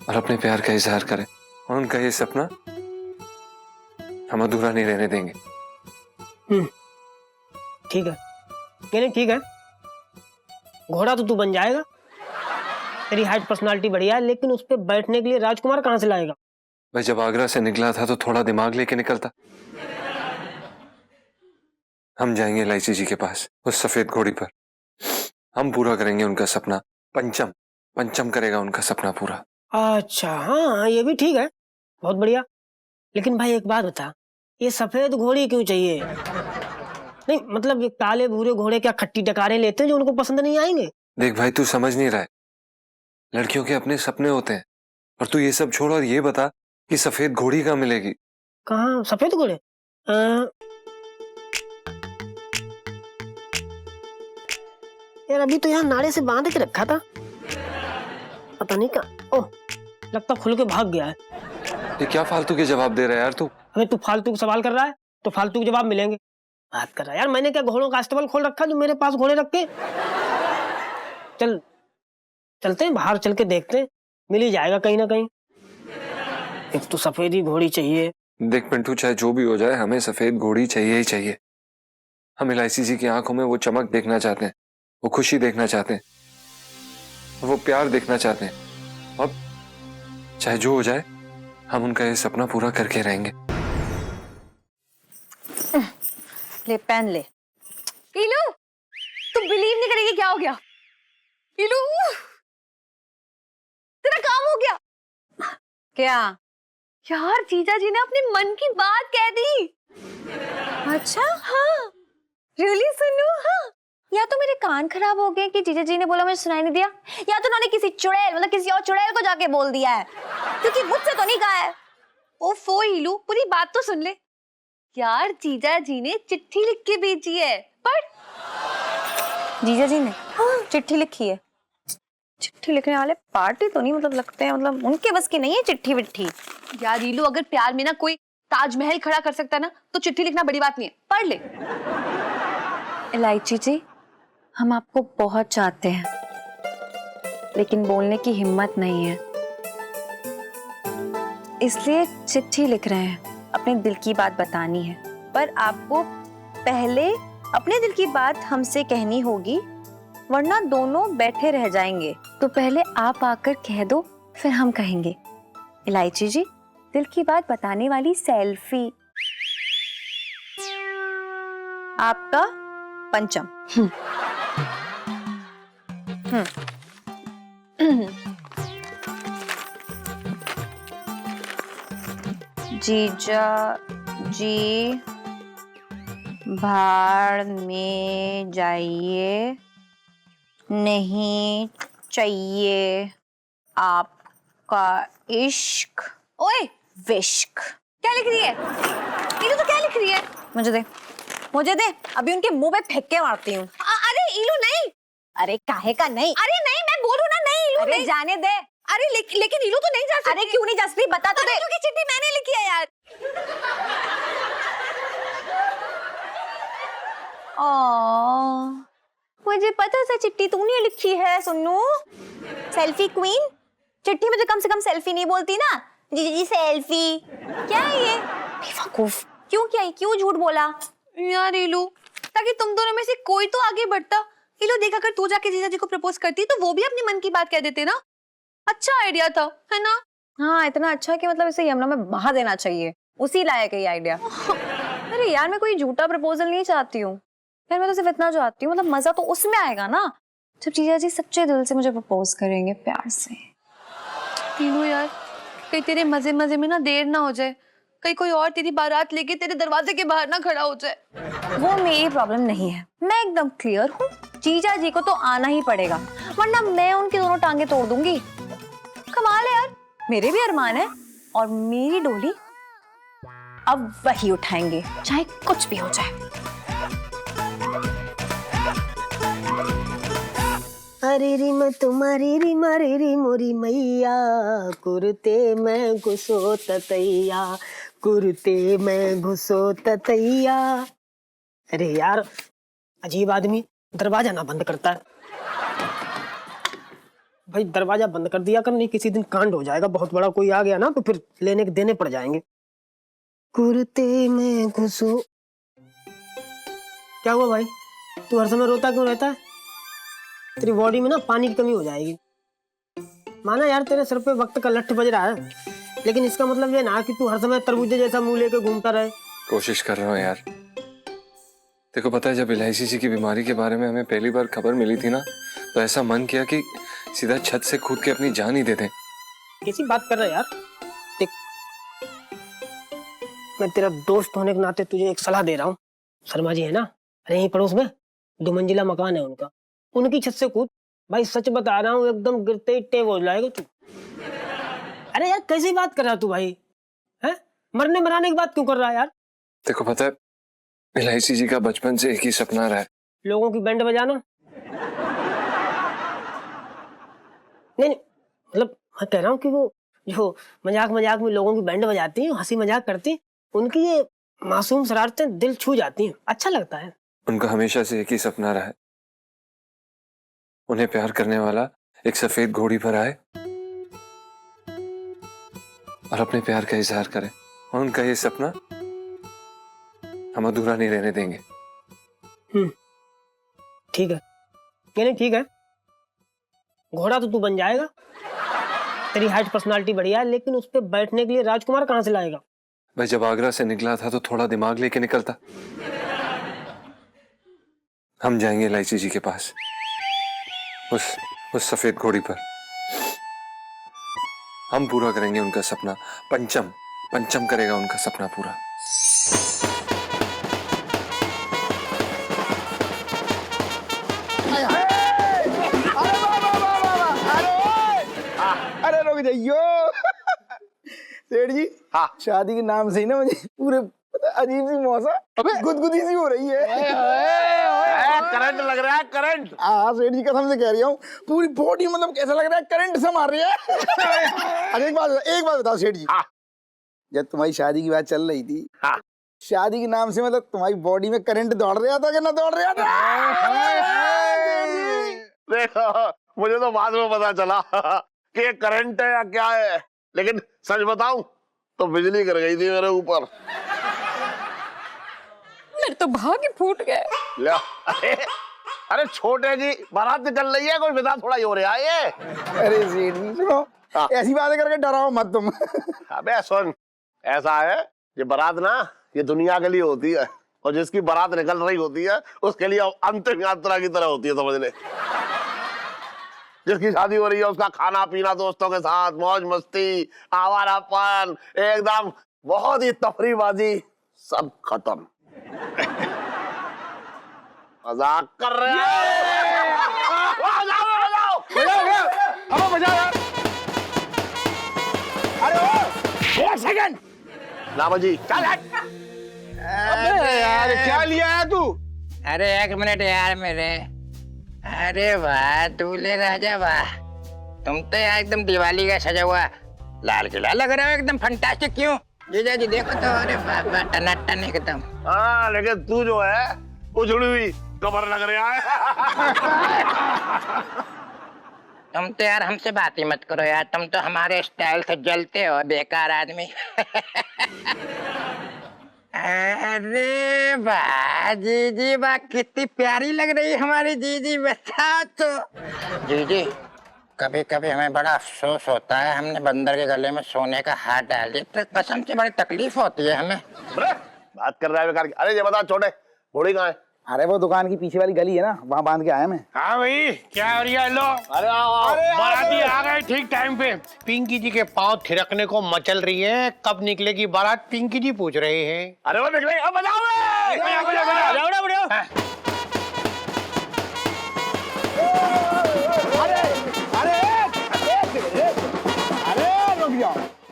और अपने प्यार का इजहार करे, और उनका ये सपना हम अधूरा नहीं रहने देंगे। ठीक है, नहीं ठीक है, घोड़ा तो तू बन जाएगा, तेरी हाइट पर्सनालिटी बढ़िया है, लेकिन उस पे बैठने के लिए राजकुमार कहाँ से लाएगा? भाई जब आगरा से निकला था तो थोड़ा दिमाग लेके निकलता। हम जाएंगे इलायची जी के पास उस सफेद घोड़ी पर, हम पूरा करेंगे उनका सपना। पंचम पंचम करेगा उनका सपना पूरा। अच्छा हाँ, ये भी ठीक है, बहुत बढ़िया। लेकिन भाई एक बात बता, ये सफेद घोड़ी क्यों चाहिए? नहीं मतलब ये काले भूरे घोड़े क्या खट्टी डकारे लेते हैं जो उनको पसंद नहीं आएंगे? देख भाई, तू समझ नहीं रहा है, लड़कियों के अपने सपने होते हैं, और तू ये सब छोड़ और ये बता कि सफेद घोड़ी कहाँ मिलेगी? कहाँ सफेद घोड़े? यार अभी तो यहाँ नाड़े से बांध के रखा था, पता नहीं कहाँ। ओह, लगता खुल के भाग गया है। ये क्या फालतू के जवाब दे रहा है यार तू? अबे तू फालतू के सवाल कर रहा है तो फालतू के जवाब मिलेंगे। बात कर रहा है यार, मैंने क्या घोड़ों का अस्तबल खोल रखा जो मेरे पास घोड़े रख के? चल चलते हैं बाहर, चल के देखते हैं, मिल ही जाएगा कहीं ना कहीं। एक तो सफेद ही घोड़ी चाहिए। देख पिंटू, चाहे जो भी हो जाए, हमें सफेद घोड़ी चाहिए ही चाहिए। हम इलायची जी की आंखों में वो चमक देखना चाहते हैं, वो खुशी देखना चाहते हैं, वो प्यार देखना चाहते हैं, और चाहे जो हो जाए हम उनका ये सपना पूरा करके रहेंगे। ले पेन ले। इलू, तू बिलीव नहीं करेगी क्या हो गया। इलू, तेरा काम हो गया। क्या यार, जीजा जी ने अपने मन की बात कह दी। अच्छा हाँ, रियली सुनू? हाँ, या तो मेरे कान खराब हो गए कि जीजा जी ने बोला मुझे सुनाई नहीं दिया, या तो उन्होंने किसी चुड़ैल मतलब किसी और चुड़ैल को जाके बोल दिया है, क्योंकि मुझसे तो नहीं कहा है। ओफो इलू, पूरी बात तो सुन ले। यार जीजा जी ने चिट्ठी लिख के भेजी है। पर जीजा जी ने हाँ चिट्ठी लिखी है। चिट्ठी लिखने वाले पार्टी तो नहीं मतलब लगते हैं, मतलब उनके बस की नहीं है चिट्ठी विट्ठी। यार रीलू, अगर प्यार में ना कोई ताजमहल खड़ा कर सकता है ना, तो चिट्ठी लिखना बड़ी बात नहीं है, पढ़ ले। इलायची जी, हम आपको बहुत चाहते हैं, लेकिन बोलने की हिम्मत नहीं है, इसलिए चिट्ठी लिख रहे हैं, अपने दिल की बात बतानी है। पर आपको पहले अपने दिल की बात हमसे कहनी होगी, वरना दोनों बैठे रह जाएंगे। तो पहले आप आकर कह दो, फिर हम कहेंगे। इलायची जी, दिल की बात बताने वाली सेल्फी। आपका पंचम। जीजा जी भाड़ में जाइए, नहीं चाहिए आपका इश्क। ओए विश्क, क्या लिख रही है? इलू तो क्या लिख रही है? मुझे दे, मुझे दे, अभी उनके मुंह पे फेंक के मारती हूँ। अरे इलू नहीं। अरे काहे का नहीं? अरे नहीं, मैं बोलूँ ना नहीं इलू। अरे नहीं। जाने दे। अरे लेकिन इलू तो नहीं जा सकती। अरे क्यों नहीं जा सकती, बता तो दे। इलू की चिट्ठी मैंने लिखी है यार। मुझे पता था चिट्ठी तूने लिखी है सुन्नू। सेल्फी क्वीन, चिट्ठी में तो कम से कम सेल्फी नहीं बोलती ना। जी सेल्फी क्या है ये? बेवकूफ, क्यों क्या है? क्यों झूठ बोला यार इलू, ताकि तुम दोनों में से कोई तो आगे बढ़ता। इलू देख, अगर तू जाके जीजा जी को प्रपोज करती तो वो भी अपने मन की बात कह देते ना। अच्छा आइडिया था, है ना? हाँ, इतना अच्छा कि मतलब इसे यमुना में बहा देना चाहिए, उसी लायक है ये आइडिया। अरे यार, मैं कोई झूठा प्रपोजल नहीं चाहती हूँ यार, मैं तो सिर्फ इतना चाहती हूँ, मतलब मजा तो उसमें आएगा ना जब जीजा जी सच्चे दिल से मुझे प्रपोज करेंगे प्यार से। इलू यार, कहीं तेरे मजे मजे में ना देर ना हो जाए, कहीं कोई और तेरी बारात लेके तेरे दरवाजे के बाहर ना खड़ा हो जाए। वो मेरी प्रॉब्लम नहीं है, मैं एकदम क्लियर हूँ। जीजा जी को तो आना ही पड़ेगा, वरना मैं उनकी दोनों टांगे तोड़ दूंगी। कमाल है यार, मेरे भी अरमान है और मेरी डोली अब वही उठाएंगे, चाहे कुछ भी हो जाए। अरे री मैं तुम्हारी री मारी री मोरी मैया, कुर्ते में घुसो ततैया, कुर्ते में घुसो ततैया। अरे यार, अजीब आदमी दरवाजा ना बंद करता है। भाई दरवाजा बंद कर दिया कर, नहीं किसी दिन कांड हो जाएगा बहुत बड़ा, कोई आ गया ना तो फिर लेने के देने पड़ जाएंगे। कुर्ते में घुसो। क्या हुआ भाई, तू हर समय रोता क्यों रहता है? तेरी बॉडी में ना पानी की कमी हो जाएगी। माना यार तेरे सर पे वक्त का लठ बज रहा है, लेकिन इसका मतलब ये ना कि तू हर समय तरबूजे जैसा मुंह लेके घूमता रहे। कोशिश कर रहा हूँ यार। देखो पता है, जब इलायची जी की बीमारी के बारे में हमें पहली बार खबर मिली थी ना, तो ऐसा मन किया कि सीधा छत से कूद के अपनी जान ही दे दें। कैसी बात कर रहा है यार? देख, मैं तेरा दोस्त होने के नाते तुझे एक सलाह दे रहा हूँ। शर्मा जी है ना, अरे यहीं पड़ोस में 2 मंजिला मकान है उनका, उनकी छत से कूद। भाई सच बता रहा हूँ, एकदम गिरते ही टेव हो जाएगा तू। अरे यार कैसी बात कर रहा तू भाई, है? मरने मराने की बात क्यों कर रहा है यार? देखो पता है, इलायची जी का बचपन से एक ही सपना रहा है, लोगों की बैंड बजाना। नहीं मतलब मैं कह रहा हूँ कि वो जो मजाक मजाक में लोगों की बैंड बजाती हैं, हंसी मजाक करती हैं, उनकी ये मासूम शरारतें दिल छू जाती हैं, अच्छा लगता है। उनका हमेशा से एक ही सपना रहा है, उन्हें प्यार करने वाला एक सफेद घोड़ी पर आए और अपने प्यार का इजहार करे। और उनका ये सपना हम अधूरा नहीं रहने देंगे। ठीक है, यानी ठीक है, घोड़ा तो तू बन जाएगा, तेरी हाइट पर्सनालिटी बढ़िया है, लेकिन उस पर बैठने के लिए राजकुमार कहाँ से लाएगा? भाई जब आगरा से निकला था तो थोड़ा दिमाग लेके निकलता। हम जाएंगे इलायची जी के पास, उस सफेद घोड़ी पर। हम पूरा करेंगे उनका सपना, पंचम करेगा उनका सपना पूरा। अरे रुक जाइयो सेठ जी। हाँ। शादी के नाम से ही ना मुझे पूरे अजीब सी मौसम गुदगुदी सी हो रही है। करंट लग रहा है, करंट। हाँ सेठ जी कसम से कह रही हूँ, पूरी बॉडी मतलब कैसा लग रहा है करंट से मार रही है। अरे एक बात बताओ सेठ जी। हाँ। जब तुम्हारी शादी की बात चल रही थी, हाँ। शादी के नाम से मतलब तुम्हारी बॉडी में करंट दौड़ रहा था कि ना दौड़ रहा था? देखो मुझे तो बाद में पता चला कि ये करंट है या क्या है, लेकिन सच बताऊं तो बिजली गिर गई थी मेरे ऊपर। मेरे तो भाग्य फूट गए। लिया। अरे छोटे जी, बारात निकल रही है, कोई विदा थोड़ा ही हो रहा है ये। अरे सेठ जी सुनो, हाँ। ऐसी बातें करके डराओ मत तुम। अबे सुन, ऐसा है ये बारात ना ये दुनिया के लिए होती है, और जिसकी बारात निकल रही होती है उसके लिए अंतिम यात्रा की तरह होती है, समझ ले। जिसकी शादी हो रही है उसका खाना पीना दोस्तों के साथ, मौज मस्ती, आवारापन, एकदम बहुत ही तफरीबाजी, सब खत्म। मजाक कर रहे हैं। अरे एक सेकंड नामा जी चल हट। अबे यार क्या लिया है तू? अरे 1 मिनट यार मेरे। अरे वाह दूल्हे राजा वाह, तुम तो यार एकदम दिवाली का सजा हुआ लाल किला लग रहा है, एकदम फंटास्टिक। क्यों जीजा जी देखो तो, अरे बाबा टनाटन एकदम। हाँ लेकिन तू जो है उजड़ी हुई कमर लग रहा है। तुम तो यार हमसे बात ही मत करो यार, तुम तो हमारे स्टाइल से जलते हो बेकार आदमी। अरे वाह जीजी वाह, कितनी प्यारी लग रही है हमारी जीजी। बताओ तो जीजी, कभी कभी हमें बड़ा अफसोस होता है, हमने बंदर के गले में सोने का हाथ डाल दिया, तो कसम से बड़ी तकलीफ होती है हमें। बात कर रहा है बेकार की। अरे ये बता छोटे, घोड़ी कहाँ है? अरे वो दुकान की पीछे वाली गली है ना, वहाँ बांध के आया मैं। हाँ भाई, क्या हो रही है? लो, अरे आओ बाराती आ गए ठीक टाइम पे। पिंकी जी के पांव थिरकने को मचल रही है, कब निकलेगी बारात पिंकी जी पूछ रहे हैं। अरे वो निकले, अब बजाओ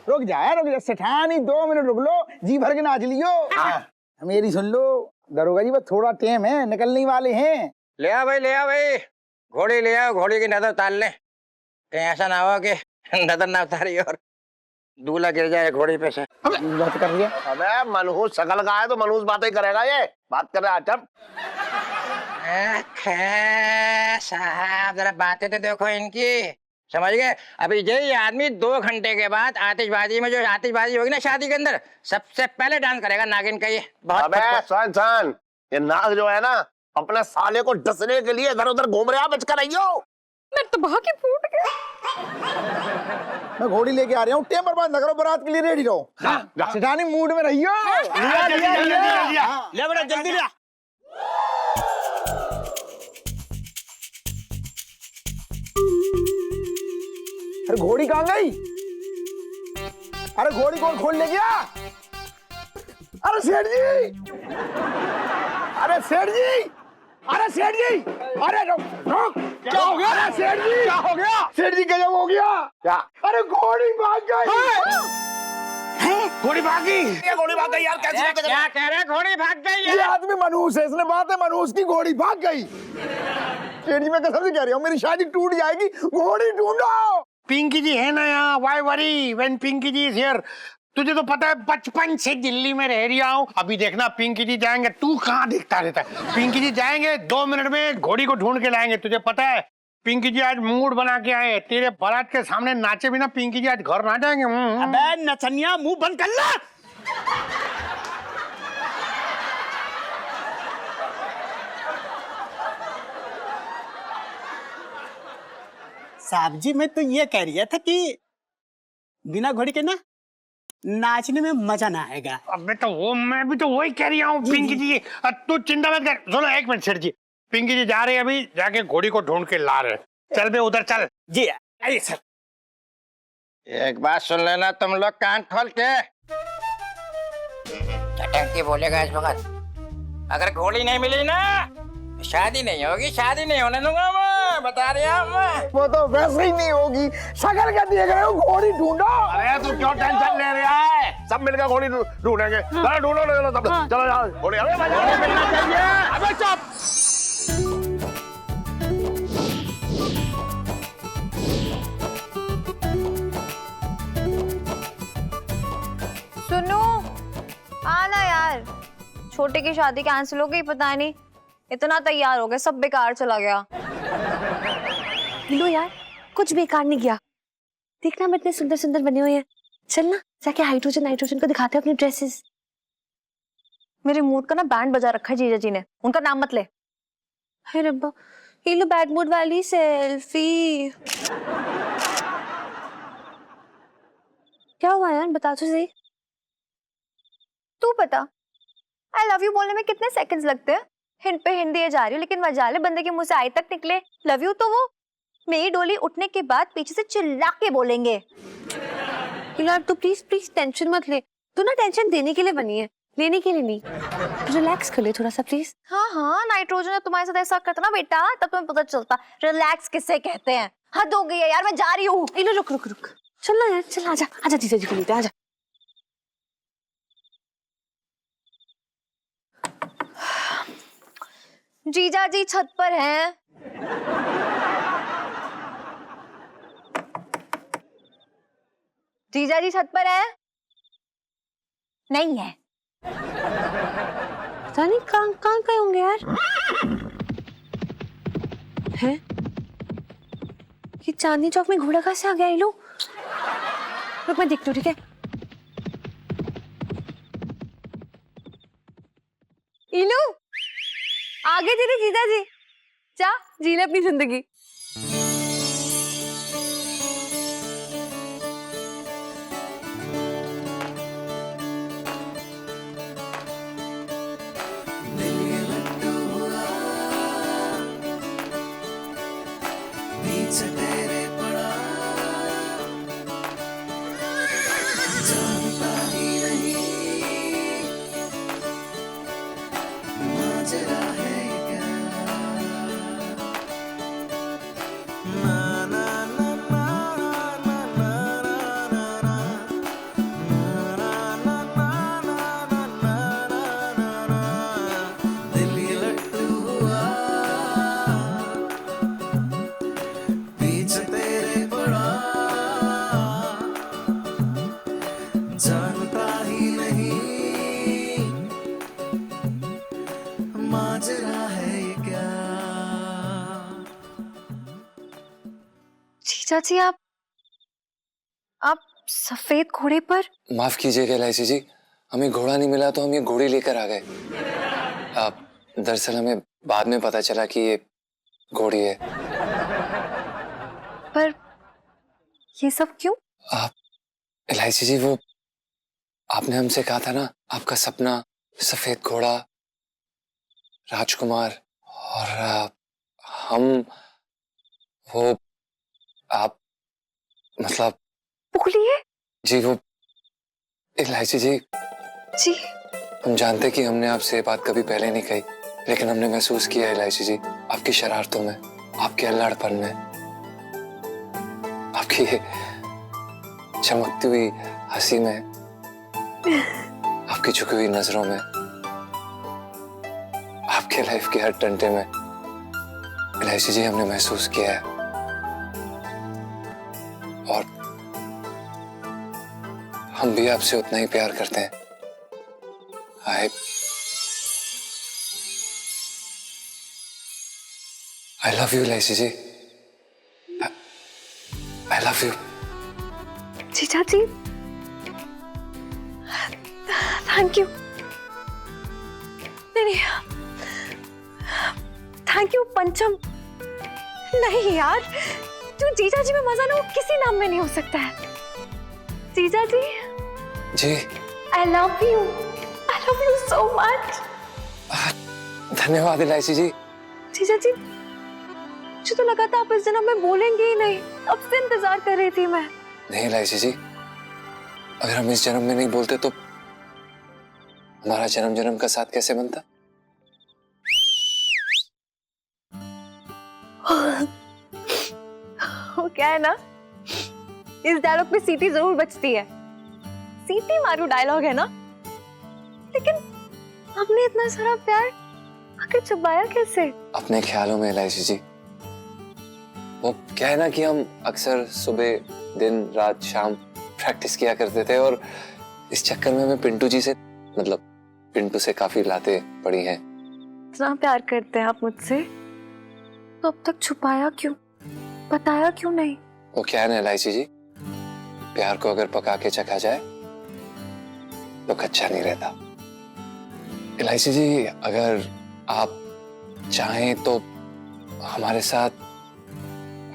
रुक जा सेठानी, 2 मिनट रुक लो, जी भर के नाच लियो। मेरी सुन लो दरोगा जी, बस थोड़ा टाइम है, निकलने वाले हैं। ले आ भाई घोड़ी ले आओ, घोड़ी की नजर उतार ले, कहीं ऐसा ना हो कि नजर ना उतारी और दूल्हा गिर जाए घोड़ी पे से। बात कर रही है। अबे मनहूस शकल का है तो मनहूस बातें करेगा, ये बात कर रहा है। साहब जरा बातें तो देखो इनकी, समझ गए? अभी यही आदमी 2 घंटे के बाद आतिशबाजी में, जो आतिशबाजी होगी ना शादी के अंदर, सबसे पहले डांस करेगा नागिन का। ये बहुत सुन, ये नाग जो है ना, अपने साले को डसने के लिए इधर उधर घूम रहा, बच कर रहियो। मैं तो भाग के फूट गया। मैं घोड़ी लेके आ रहा हूँ, टाइम बर्बाद न करो, बारात के लिए रेडी रहो। सेठानी मूड में रहियो। ले बेटा जल्दी ले। अरे घोड़ी कहाँ गई? अरे घोड़ी कौन खोल ले गया? अरे सेठ जी, अरे सेठ जी, अरे सेठ जी, अरे रुक, क्या हो गया? अरे सेठ जी, क्या हो गया? सेठ जी गजब हो गया। क्या? अरे घोड़ी भाग गई। घोड़ी भागी? ये घोड़ी भाग गई यार, कैसी बातें कर रहा है? क्या कह रहे? घोड़ी भाग गई ये आदमी मनहूस है, इसने बात है मनहूस की, घोड़ी भाग गई। सेठ जी मैं कसम से कह रहा हूँ, मेरी शादी टूट जाएगी, घोड़ी ढूंढो। पिंकी जी है ना यहाँ, why worry when Pinky ji is here. तुझे तो पता है बचपन से दिल्ली में रह रही हूँ। अभी देखना पिंकी जी जाएंगे, तू कहाँ देखता रहता है। पिंकी जी जाएंगे, 2 मिनट में घोड़ी को ढूंढ के लाएंगे। तुझे पता है पिंकी जी आज मूड बना के आए, तेरे बारात के सामने नाचे बिना पिंकी जी आज घर ना जाएंगे। अबे नचनिया, मुंह बंद कर ला। साहब जी मैं तो ये कह रही था कि बिना घोड़ी के ना नाचने में मजा ना आएगा। अबे तो वो, मैं भी तो वही कह रही हूँ पिंकी जी। तू चिंता मत कर। सुनो 1 मिनट सेठ जी, पिंकी जी जा रहे हैं, अभी जाके घोड़ी को ढूंढ के ला रहे। चल बे उधर चल। जी आइए सर। एक बात सुन लेना तुम लोग कान खोल के, चटंकी बोलेगा इस वक्त, अगर घोड़ी नहीं मिली ना शादी नहीं होगी, शादी नहीं होने दूंगा मैं, बता रहा हूँ। वो तो वैसे ही नहीं होगी, शक्ल क्या देख रहे हो? घोड़ी ढूंढो। अरे तू क्यों टेंशन ले रहा है? सब मिलकर घोड़ी ढूंढेंगे। ढूंढो चलो जाओ घोड़ी। अबे मिलना चाहिए। अबे चुप। सुनो आना यार, छोटे की शादी कैंसिल हो गई, पता नहीं इतना तैयार हो गया, सब बेकार चला गया। लो यार, कुछ बेकार नहीं गया। देखना हम इतने सुंदर सुंदर बने हुए हैं। चल ना जाके हाइड्रोजन नाइट्रोजन को दिखाते हैं अपनी ड्रेसेस। मेरे मूड का ना बैंड बजा रखा है जीजा जी ने, उनका नाम मत ले। हे रब्बा, ये लो बैड मूड वाली सेल्फी। क्या हुआ यार, बता तो सही। तू बता, आई लव यू बोलने में कितने सेकंड्स लगते हैं? हिंद पे हिंद दिए जा रही हूँ, लेकिन मजाले बंदे के मुंह से आई तक निकले लव यू तो वो मेरी डोली उठने के बाद पीछे से चिल्ला के बोलेंगे। यार तू प्लीज प्लीज टेंशन मत ले, तू ना टेंशन देने के लिए बनी है, लेने के लिए नहीं। रिलैक्स कर ले थोड़ा सा प्लीज। हाँ हाँ, नाइट्रोजन तुम्हारे साथ ऐसा करता ना बेटा, तब तुम्हें पता चलता रिलैक्स किसे कहते हैं। हद हो गई है यार, मैं जा रही हूँ। रुक रुक रुक, चल ना यार, चल आजा आजा, जीजा जी को लेते आजा। जीजा जी छत पर हैं। जीजा जी छत पर है? नहीं है, पता नहीं कहाँ गए होंगे यार। है ये चांदनी चौक में घोड़ा कहाँ से आ गया? इलू रुक, मैं देखती हूँ, ठीक है? इलू आगे तेरे जीजा जी, जा जी ले अपनी जिंदगी। जीजा जी आप सफेद घोड़े पर? माफ कीजिएगा इलायची जी, हमें घोड़ा नहीं मिला तो हम ये घोड़ी लेकर आ गए। दरअसल हमें बाद में पता चला कि ये घोड़ी है। पर ये सब क्यों? इलायची जी, वो आपने हमसे कहा था ना, आपका सपना सफेद घोड़ा, राजकुमार, और हम वो आप मतलब बोलिए। जी वो इलायची जी, जी हम जानते कि हमने आपसे ये बात कभी पहले नहीं कही, लेकिन हमने महसूस किया इलायची जी, आपकी शरारतों में, आपके अल्लाड़पन में, आपकी ये चमकती हुई हंसी में, आपकी झुकी हुई नजरों में, आपके लाइफ के हर टंटे में इलायची जी हमने महसूस किया है। और हम भी आपसे उतना ही प्यार करते हैं। I love you, इलायची जी। I love you। जीजा जी, थैंक यू। नहीं थैंक यू पंचम। नहीं यार, जो जीजा जी में मजा ना वो किसी नाम में नहीं हो सकता है। जीजा जी जी, I love you so much। धन्यवाद इलायची जी। जीजा जी, मुझे तो लगा था आप इस जन्म में बोलेंगे ही नहीं, अब से इंतजार कर रही थी मैं। नहीं इलायची जी, अगर हम इस जन्म में नहीं बोलते तो हमारा जन्म जन्म का साथ कैसे बनता? वो क्या है ना, इस डायलॉग पे सीटी जरूर बचती है, सीटी मारू डायलॉग है ना, लेकिन आपने इतना सारा प्यार आखिर छुपाया कैसे? अपने ख्यालों में इलायची जी। वो क्या है ना कि हम अक्सर सुबह, दिन, रात, शाम प्रैक्टिस किया करते थे, और इस चक्कर में हमें पिंटू जी से, मतलब पिंटू से काफी लाते पड़ी हैं। इतना प्यार करते हैं आप मुझसे, तो अब तक छुपाया क्यों, बताया क्यों नहीं? वो क्या है ना इलायची जी, प्यार को अगर पका के चखा जाए तो कच्चा नहीं रहता। इलायची जी, अगर आप चाहें तो हमारे साथ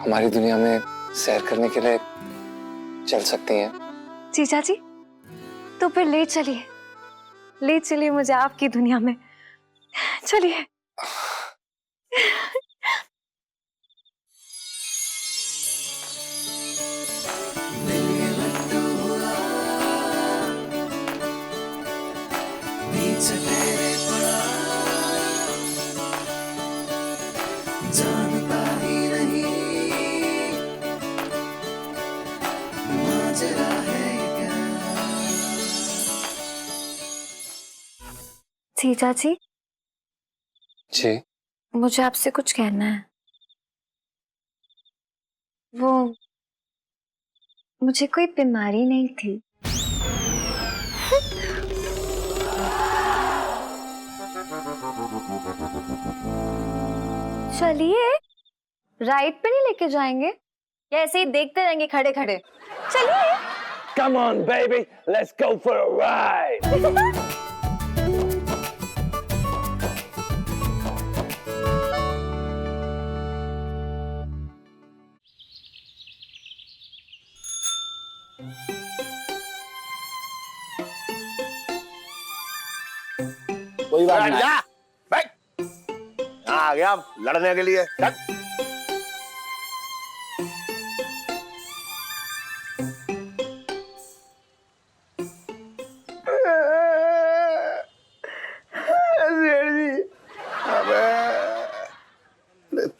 हमारी दुनिया में सैर करने के लिए चल सकती हैं। जीजा जी, तो फिर ले चलिए मुझे आपकी दुनिया में, चलिए। जीजा जी, जी, मुझे आपसे कुछ कहना है। वो मुझे कोई बीमारी नहीं थी। चलिए, राइड पे नहीं लेके जाएंगे या ऐसे ही देखते रहेंगे खड़े खड़े? चलिए। Come on, baby, let's go for a ride. कोई बात नहीं। जा, बैठ। यहाँ आ गया लड़ने के लिए। चल।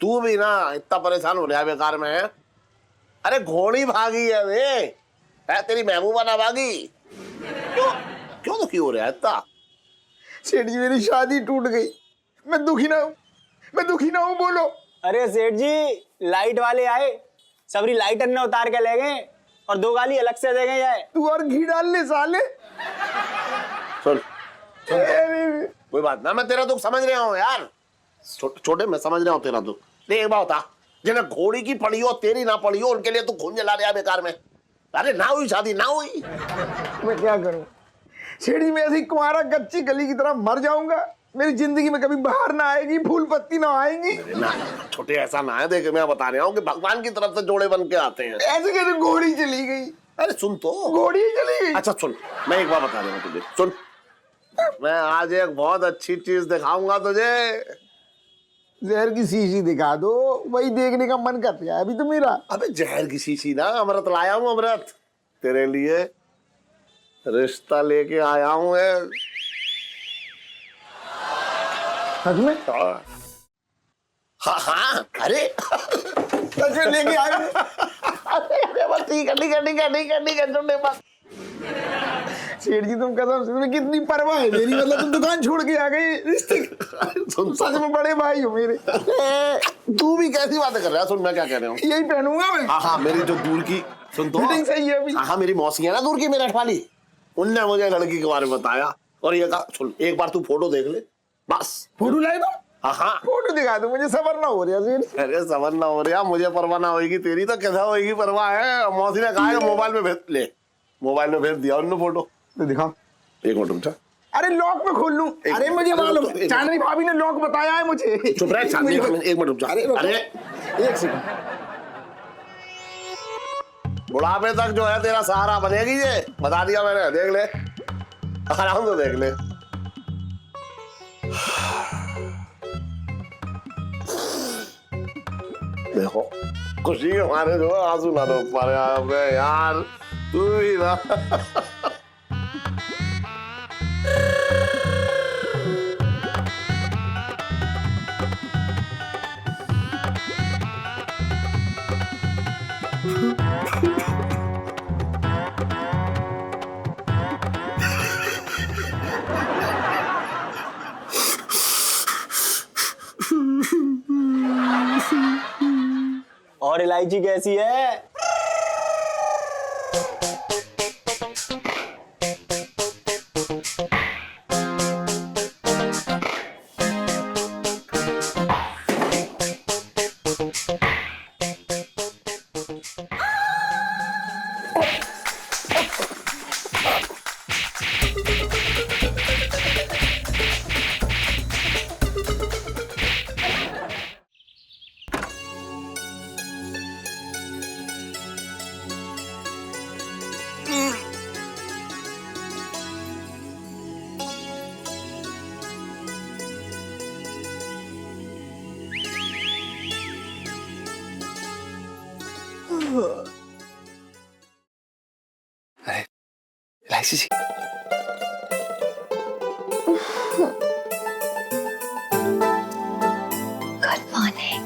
तू भी ना इतना परेशान हो रहा है बेकार में है? अरे घोड़ी भागी है वे, है तेरी महबूबा ना भागी? क्यों क्यों दुखी हो रहा है इतना? सेठ जी, मेरी शादी टूट गई, मैं दुखी ना हूँ, बोलो। अरे सेठ जी, लाइट वाले आए, सबरी लाइट अन्य उतार के ले गए और 2 गाली अलग से दे गए। जाए तू और घी डाल ले साले। सुन कोई बात ना, मैं तेरा दुख समझ रहा हूँ यार, छोटे मैं समझ रहा हूँ तेरा दुख। देख एक बात बता, जिन्हें घोड़ी की पड़ी हो तेरी ना पड़ी हो उनके लिए तू खून जला रहा बेकार में। अरे ना हुई शादी ना हुई। मैं क्या करूं सेठी, मैं ऐसी कुंवारा कच्ची कली की तरह मर जाऊंगा। मेरी जिंदगी में कभी बाहर ना आएगी, फूल पत्ती ना आएगी। ना छोटे ऐसा ना है, देख मैं बता रहा हूँ कि भगवान की तरफ से जोड़े बन के आते हैं। ऐसे कैसे घोड़ी चली गई? अरे सुन तो, घोड़ी चली गई। अच्छा सुन, मैं एक बार बता रहा हूँ तुझे, सुन। मैं आज एक बहुत अच्छी चीज दिखाऊंगा तुझे। जहर की शीशी दिखा दो, वही देखने का मन कर रहा है अभी तो मेरा। अबे जहर की शीशी ना, अमृत लाया हूँ, अमृत तेरे लिए रिश्ता लेके आया हूँ। सच में? हाँ हाँ, अरे सच में लेके आए? अरे बस ठीक है ठीक है ठीक है ठीक है ठीक है, छोटे बस। सेठ जी तुम कसम से, तुम्हें कितनी परवाह है मेरी, मतलब तुम दुकान छोड़ के आ गए रिश्ते। सुन सच में बड़े भाई हो मेरे। तू भी कैसी बातें कर रहा है? सुन मैं क्या कह रहा हूँ, यही पहनूंगा मैं। हाँ हाँ, मेरी जो दूर की, सुन तो, फिटिंग सही है अभी। हाँ मेरी मौसी है ना दूर की मेरठ वाली, उनने मुझे लड़की के बारे में बताया और ये कहा सुन एक बार तू फोटो देख ले बस। फोटो लाए दो? हाँ हाँ फोटो दिखा दो, मुझे सबर ना हो रहा सेठ। अरे सबर ना हो रहा, मुझे परवाह ना होगी, तेरी तो कैसा होगी परवाह है। मौसी ने कहा है मोबाइल में भेज ले, मोबाइल में भेज दिया उन्होंने फोटो। तो दिखाओ। एक मिनट रुक जा। अरे लॉक में खोल लूं? अरे मुझे मालूम, चांदनी भाभी ने लॉक बताया है मुझे। चुप रह चांदनी, एक मिनट रुक जा। अरे एक सेकंड, बुढ़ापे तक जो है तेरा सहारा बनेगी ये, बता दिया मैंने, देख ले आराम से देख ले। देखो खुशी के मारे जो आंसू ना रोक पा रहे यार, तू ही ना। और इलायची कैसी है? अरे इलायची जी, गुड मॉर्निंग।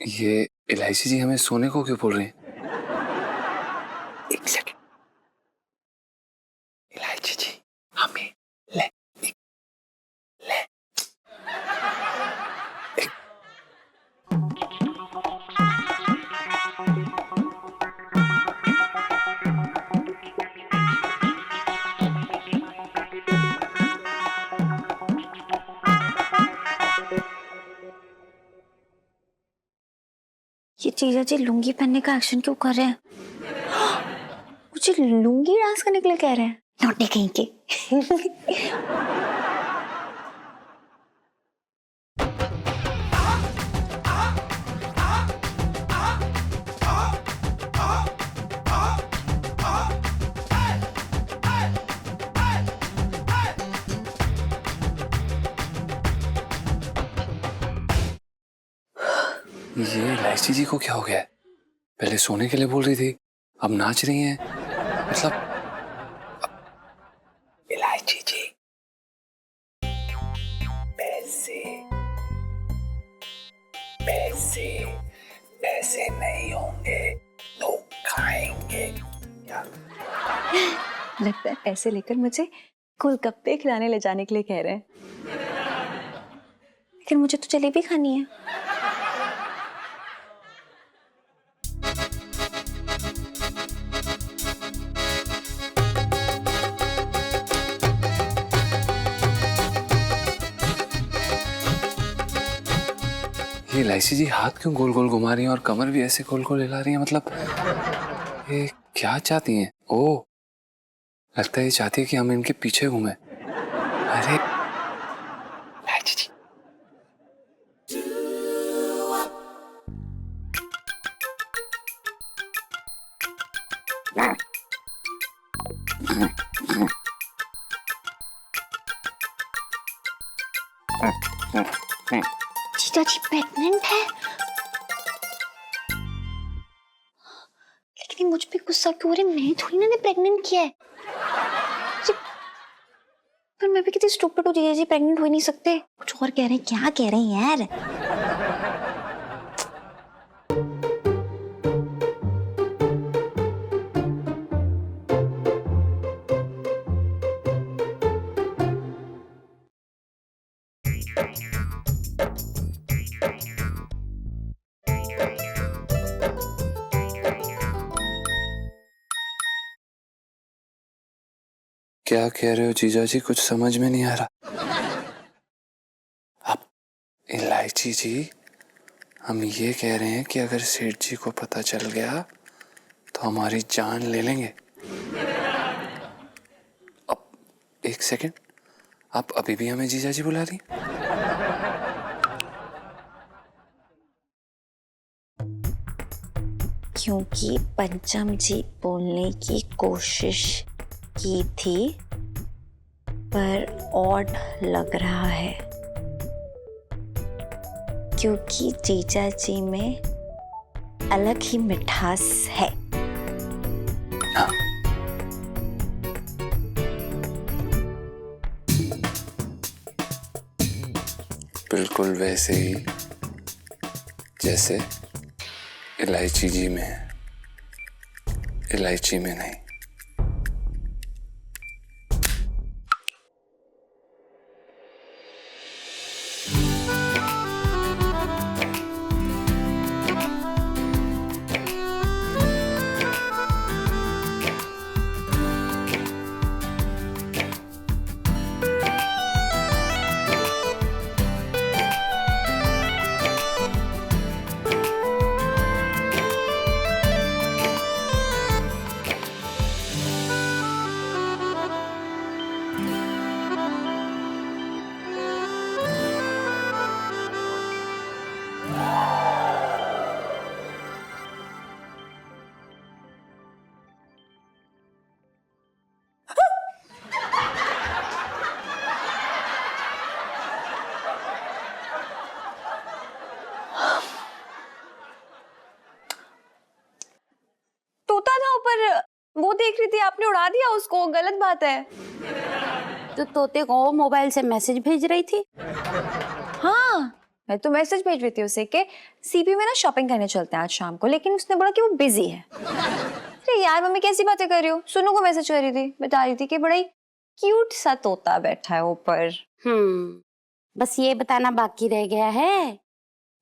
ये इलायची जी हमें सोने को क्यों बोल रही हैं? एक सेकंड, इलायची जी हमें ले ले ये जीजा जी लुंगी पहनने का एक्शन क्यों कर रहे हैं? मुझे लुंगी डांस करने के लिए कह रहे हैं, नौटे कहीं के। ये इलायची जी को क्या हो गया है? पहले सोने के लिए बोल रही थी, अब नाच रही हैं, मतलब इलायची जी पैसे पैसे पैसे नहीं होंगे तो खाएंगे क्या? लगता है पैसे लेकर मुझे गोलगप्पे खिलाने ले जाने के लिए कह रहे हैं, लेकिन मुझे तो जलेबी खानी है। ये इलायची जी हाथ क्यों गोल गोल घुमा रही हैं और कमर भी ऐसे गोल गोल हिला रही हैं? मतलब ये क्या चाहती हैं? ओह, लगता है ये चाहती है कि हम इनके पीछे घूमें। अरे इलायची जी, जीजा जी प्रेग्नेंट है, लेकिन ये मुझ पे गुस्सा क्यों हो रही है? मैं थोड़ी ना प्रेग्नेंट किया है। पर मैं भी कितनी स्टूपिड हूँ, जीजा जी प्रेग्नेंट हो ही नहीं सकते। कुछ और कह रहे हैं, क्या कह रहे हैं यार? क्या कह रहे हो जीजा जी? कुछ समझ में नहीं आ रहा। अब इलायची जी, हम ये कह रहे हैं कि अगर सेठ जी को पता चल गया तो हमारी जान ले लेंगे। अब एक सेकंड, आप अभी भी हमें जीजा जी बुला रही? क्योंकि पंचम जी बोलने की कोशिश की थी, पर ऑड लग रहा है क्योंकि जीजा जी में अलग ही मिठास है। हाँ। बिल्कुल वैसे ही जैसे इलायची जी में है, इलायची में नहीं। तोता था ऊपर, वो देख रही थी, आपने उड़ा दिया उसको, गलत बात है। तो तोते को मोबाइल से मैसेज भेज रही थी। हाँ, मैं तो मैसेज भेज रही थी उसे कि सीपी में ना शॉपिंग करने चलते हैं आज शाम को, लेकिन उसने बोला कि वो बिजी है। अरे यार मम्मी कैसी बातें कर रही हो? सुनो को मैसेज कर रही थी, बता रही थी कि बड़ा ही क्यूट सा तोता बैठा है ऊपर। बस ये बताना बाकी रह गया है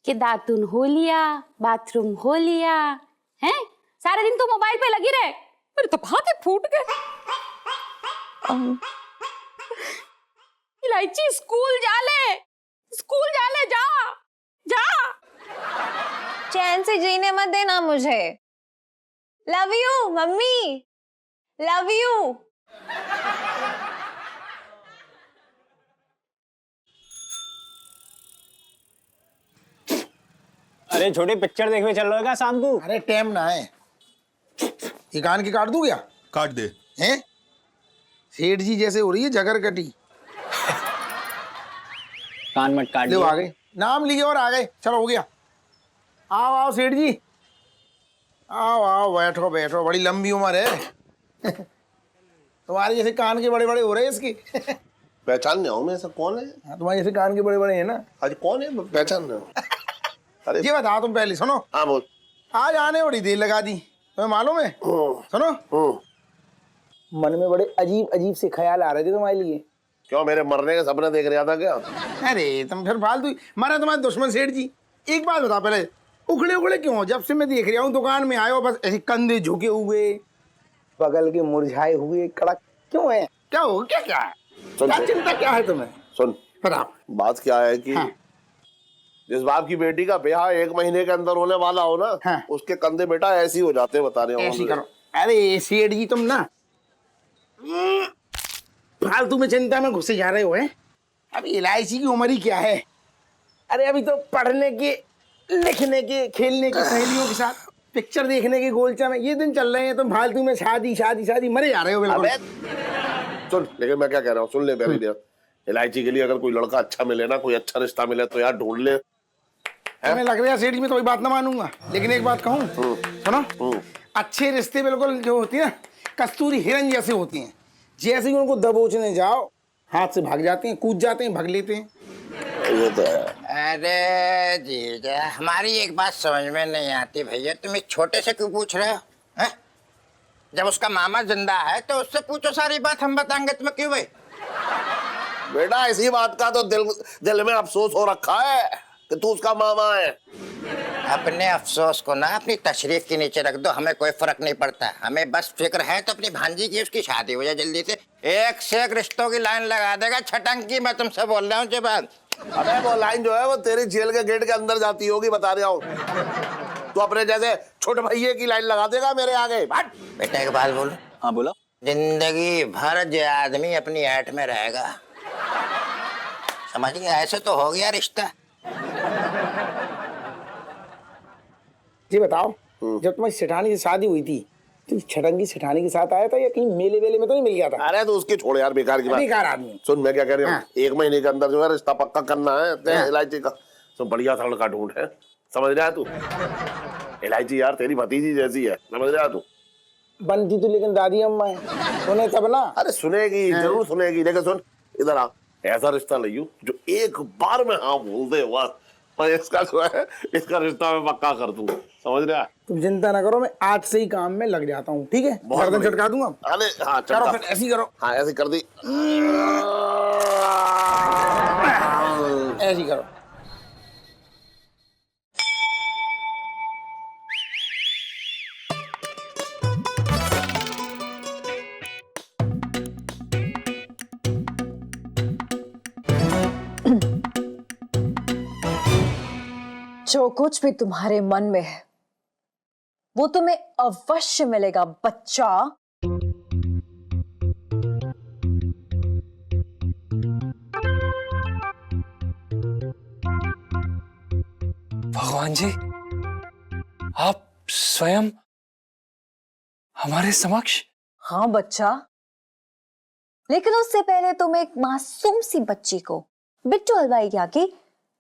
कि दातुन हो लिया, बाथरूम हो लिया है। सारे दिन तो मोबाइल पे लगी रहे, मेरे तो हाथ फूट गए। इलायची स्कूल जा ले, जा जा। चैन से जीने मत देना मुझे। Love you mummy, love you. अरे छोटे पिक्चर देखने चल रहे हो क्या शाम को? अरे टाइम ना है, ये कान की काट दूं क्या? काट दे। हैं? सेठ जी जैसे हो रही है जगर कटी। कान मत काट लो आ गए, नाम लिए और आ गए, चलो हो गया। आओ आओ सेठ जी, आओ आओ, बैठो बैठो, बड़ी लंबी उम्र है। तुम्हारे जैसे कान के बड़े बड़े हो रहे हैं इसकी। पहचान नहीं हूँ मैं, ऐसा कौन है? हाँ, तुम्हारे जैसे कान के बड़े बड़े हैं ना। आज कौन है, पहचान नहीं हूँ। अरे ये बताओ तुम पहले, सुनो। हाँ बोल। आज आने बड़ी देर लगा दी, तुम्हें मालूम है? सुनो, मन में बड़े अजीब अजीब से ख्याल आ रहे थे तुम्हारे लिए। क्यों, मेरे मरने का सपना देख रहा था क्या? अरे तुम फिर फालतू, मारा तुम्हारे दुश्मन सेठ जी। एक बात बता पहले, उखड़े उखड़े क्यों? जब से मैं देख रहा हूँ दुकान में आए हो बस ऐसे कंधे झुके हुए, बगल के मुरझाए हुए, कड़क क्यों है? क्या हो, क्या क्या है? क्या चिंता क्या है तुम्हें? सुन, बताओ। बात क्या है कि जिस बाप की बेटी का ब्याह 1 महीने के अंदर होने वाला हो ना, हाँ। उसके कंधे बेटा ऐसे ही हो जाते हैं, बता रहे हो। ऐसी करो। अरे सेठ जी तुम ना फालतू में चिंता में घुसे जा रहे हो हैं। अभी एलआईसी की उम्र ही क्या है। अरे अभी तो पढ़ने के, लिखने के, खेलने के, सहेलियों के साथ पिक्चर देखने के गोलचा में ये दिन चल रहे हैं। तुम फालतू में शादी शादी शादी मरे जा रहे हो बिल्कुल। सुन, लेकिन मैं क्या कह रहा हूँ, सुन ले पहले देर। एलआईसी के लिए अगर कोई लड़का अच्छा मिले ना, कोई अच्छा रिश्ता मिले तो यार ढूंढ ले। हमें लग रहा है सेठ जी में तो कोई बात ना मानूंगा, लेकिन एक बात कहूँ सुनो, अच्छे रिश्ते बिल्कुल जो होती है ना कस्तूरी हिरन जैसे होती हैं। जैसे ही उनको दबोचने जाओ हाथ से भाग जाते हैं, कूद जाते हैं, भाग लेते हैं। ये तो है। अरे जीजा, हमारी एक बात समझ में नहीं आती भैया, तुम इस छोटे से क्यों पूछ रहे हो हैं? जब उसका मामा जिंदा है तो उससे पूछो, सारी बात हम बताएंगे तुम्हें। क्यों भाई? बेटा इसी बात का तो दिल में अफसोस हो रखा है कि तू उसका मामा है। अपने अफसोस को ना अपनी तशरीफ के नीचे रख दो, हमें कोई फर्क नहीं पड़ता। हमें बस फिक्र है तो अपनी भांजी की उसकी शादी हो जाए जल्दी से। एक से एक रिश्तों की लाइन लगा देगा छटंकी। मैं तुमसे बोल रहा हूँ जी बात। अबे वो लाइन जो है वो तेरी जेल के गेट के अंदर जाती होगी, बता रहा हूँ। तू अपने जैसे छोटे भैये की लाइन लगा देगा मेरे आगे। बेटा एक बात बोलो। हाँ बोलो। जिंदगी भर जो आदमी अपनी ऐट में रहेगा, समझ गया? ऐसे तो हो गया रिश्ता। जी बताओ, जब तुम्हारी सेठानी से शादी हुई थी तो छटंगी सेठानी के साथ आया था या कहीं मेले वेले में तो नहीं मिल गया था? अरे तो उसकी छोड़ यार, बेकार की बात। बेकार आदमी। सुन मैं क्या कह रही हूँ, हाँ। 1 महीने के अंदर जो है रिश्ता पक्का करना है एलआईसी का। तो बढ़िया सा लड़का ढूंढ है, समझ रहा है तू? एलआईसी यार तेरी भतीजी जैसी है, समझ रहा है तू? बनती तो लेकिन दादी अम्मा है, सुने तब ना। अरे सुनेगी, जरूर सुनेगी, लेकिन सुन इधर आ, ऐसा रिश्ता लियो जो एक बार में हाँ बोल दे बस। मैं इसका जो है इसका रिश्ता मैं पक्का कर दूं, समझ रहा है? तुम चिंता ना करो, मैं आज से ही काम में लग जाता हूँ, ठीक है? गर्दन बढ़िया। चटका दूंगा। अरे हाँ करो चल, फिर ऐसे ही करो, हाँ ऐसे कर दी। ऐसे ही करो। जो कुछ भी तुम्हारे मन में है वो तुम्हें अवश्य मिलेगा बच्चा। भगवान जी, आप स्वयं हमारे समक्ष? हाँ बच्चा, लेकिन उससे पहले तुम एक मासूम सी बच्ची को बिट्टू हलवाई के आके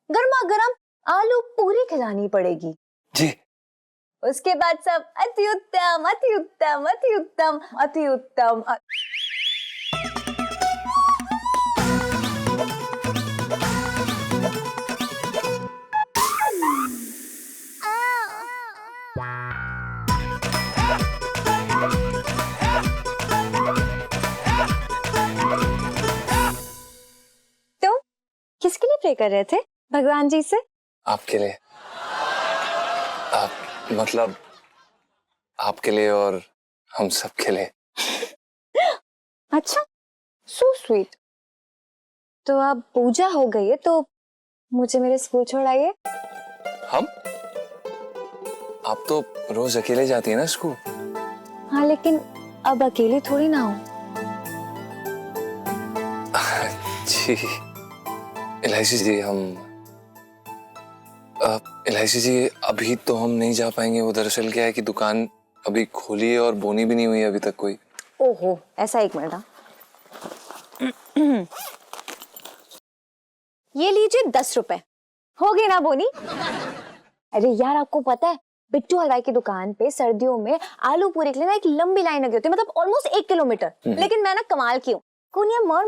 गर्मा गर्म आलू पूरी खिलानी पड़ेगी जी। उसके बाद सब अति उत्तम अति उत्तम अति उत्तम अति उत्तम। तो किसके लिए प्रे कर रहे थे भगवान जी से? आपके लिए। आप मतलब आपके लिए और हम सब के लिए। अच्छा, सो स्वीट। तो अब पूजा हो गई है तो मुझे मेरे स्कूल छोड़ाइए। हम? आप तो रोज अकेले जाती है ना स्कूल। हाँ लेकिन अब अकेली थोड़ी ना हूँ। जी एलआईसी जी, हम एलआईसी जी अभी तो हम नहीं जा पाएंगे। वो दरअसल क्या है कि दुकान अभी खोली है और बोनी भी नहीं हुई अभी तक कोई। ओहो ऐसा, 1 मिनट। ये लीजिए 10 रुपए, हो गए ना बोनी? अरे यार आपको पता है बिट्टू हलवाई की दुकान पे सर्दियों में आलू पूरी के लिए ना एक लंबी लाइन लगी होती है, मतलब ऑलमोस्ट 1 किलोमीटर। लेकिन मैं ना कमाल की हूँ, कोनिया मार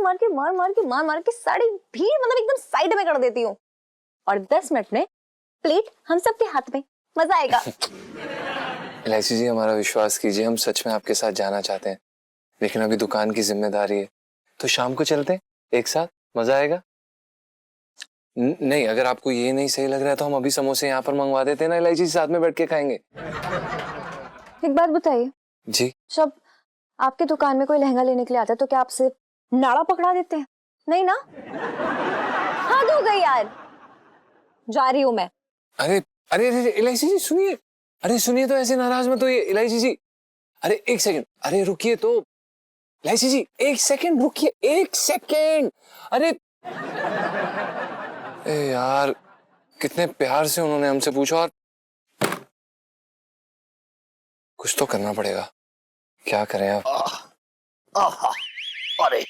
मार के सारी भीड़ मतलब एकदम साइड में कर देती हूँ और 10 मिनट में प्लेट हम सबके हाथ में। मजा आएगा। एलआईसी जी हमारा विश्वास कीजिए, हम सच में आपके साथ जाना चाहते हैं, लेकिन अभी दुकान की जिम्मेदारी है। तो शाम को चलते हैं एक साथ, मजा आएगा। नहीं, अगर आपको ये नहीं सही लग रहा है तो हम अभी समोसे यहाँ पर मंगवा देते हैं ना, एलआईसी साथ में बैठ के खाएंगे। एक बात बताइए जी। जब आपकी दुकान में कोई लहंगा लेने के लिए आता है तो क्या आपसे नाड़ा पकड़ा देते हैं? नहीं ना? हद हो गई यार, जा रही हूँ मैं। अरे अरे अरे इलायची जी सुनिए, अरे सुनिए तो, ऐसे नाराज मत होइए इलायची जी। अरे एक सेकंड, अरे रुकिए तो इलायची जी, एक सेकंड रुकिए, एक सेकंड। अरे ए यार, कितने प्यार से उन्होंने हमसे पूछा और कुछ तो करना पड़ेगा। क्या करें अब? अरे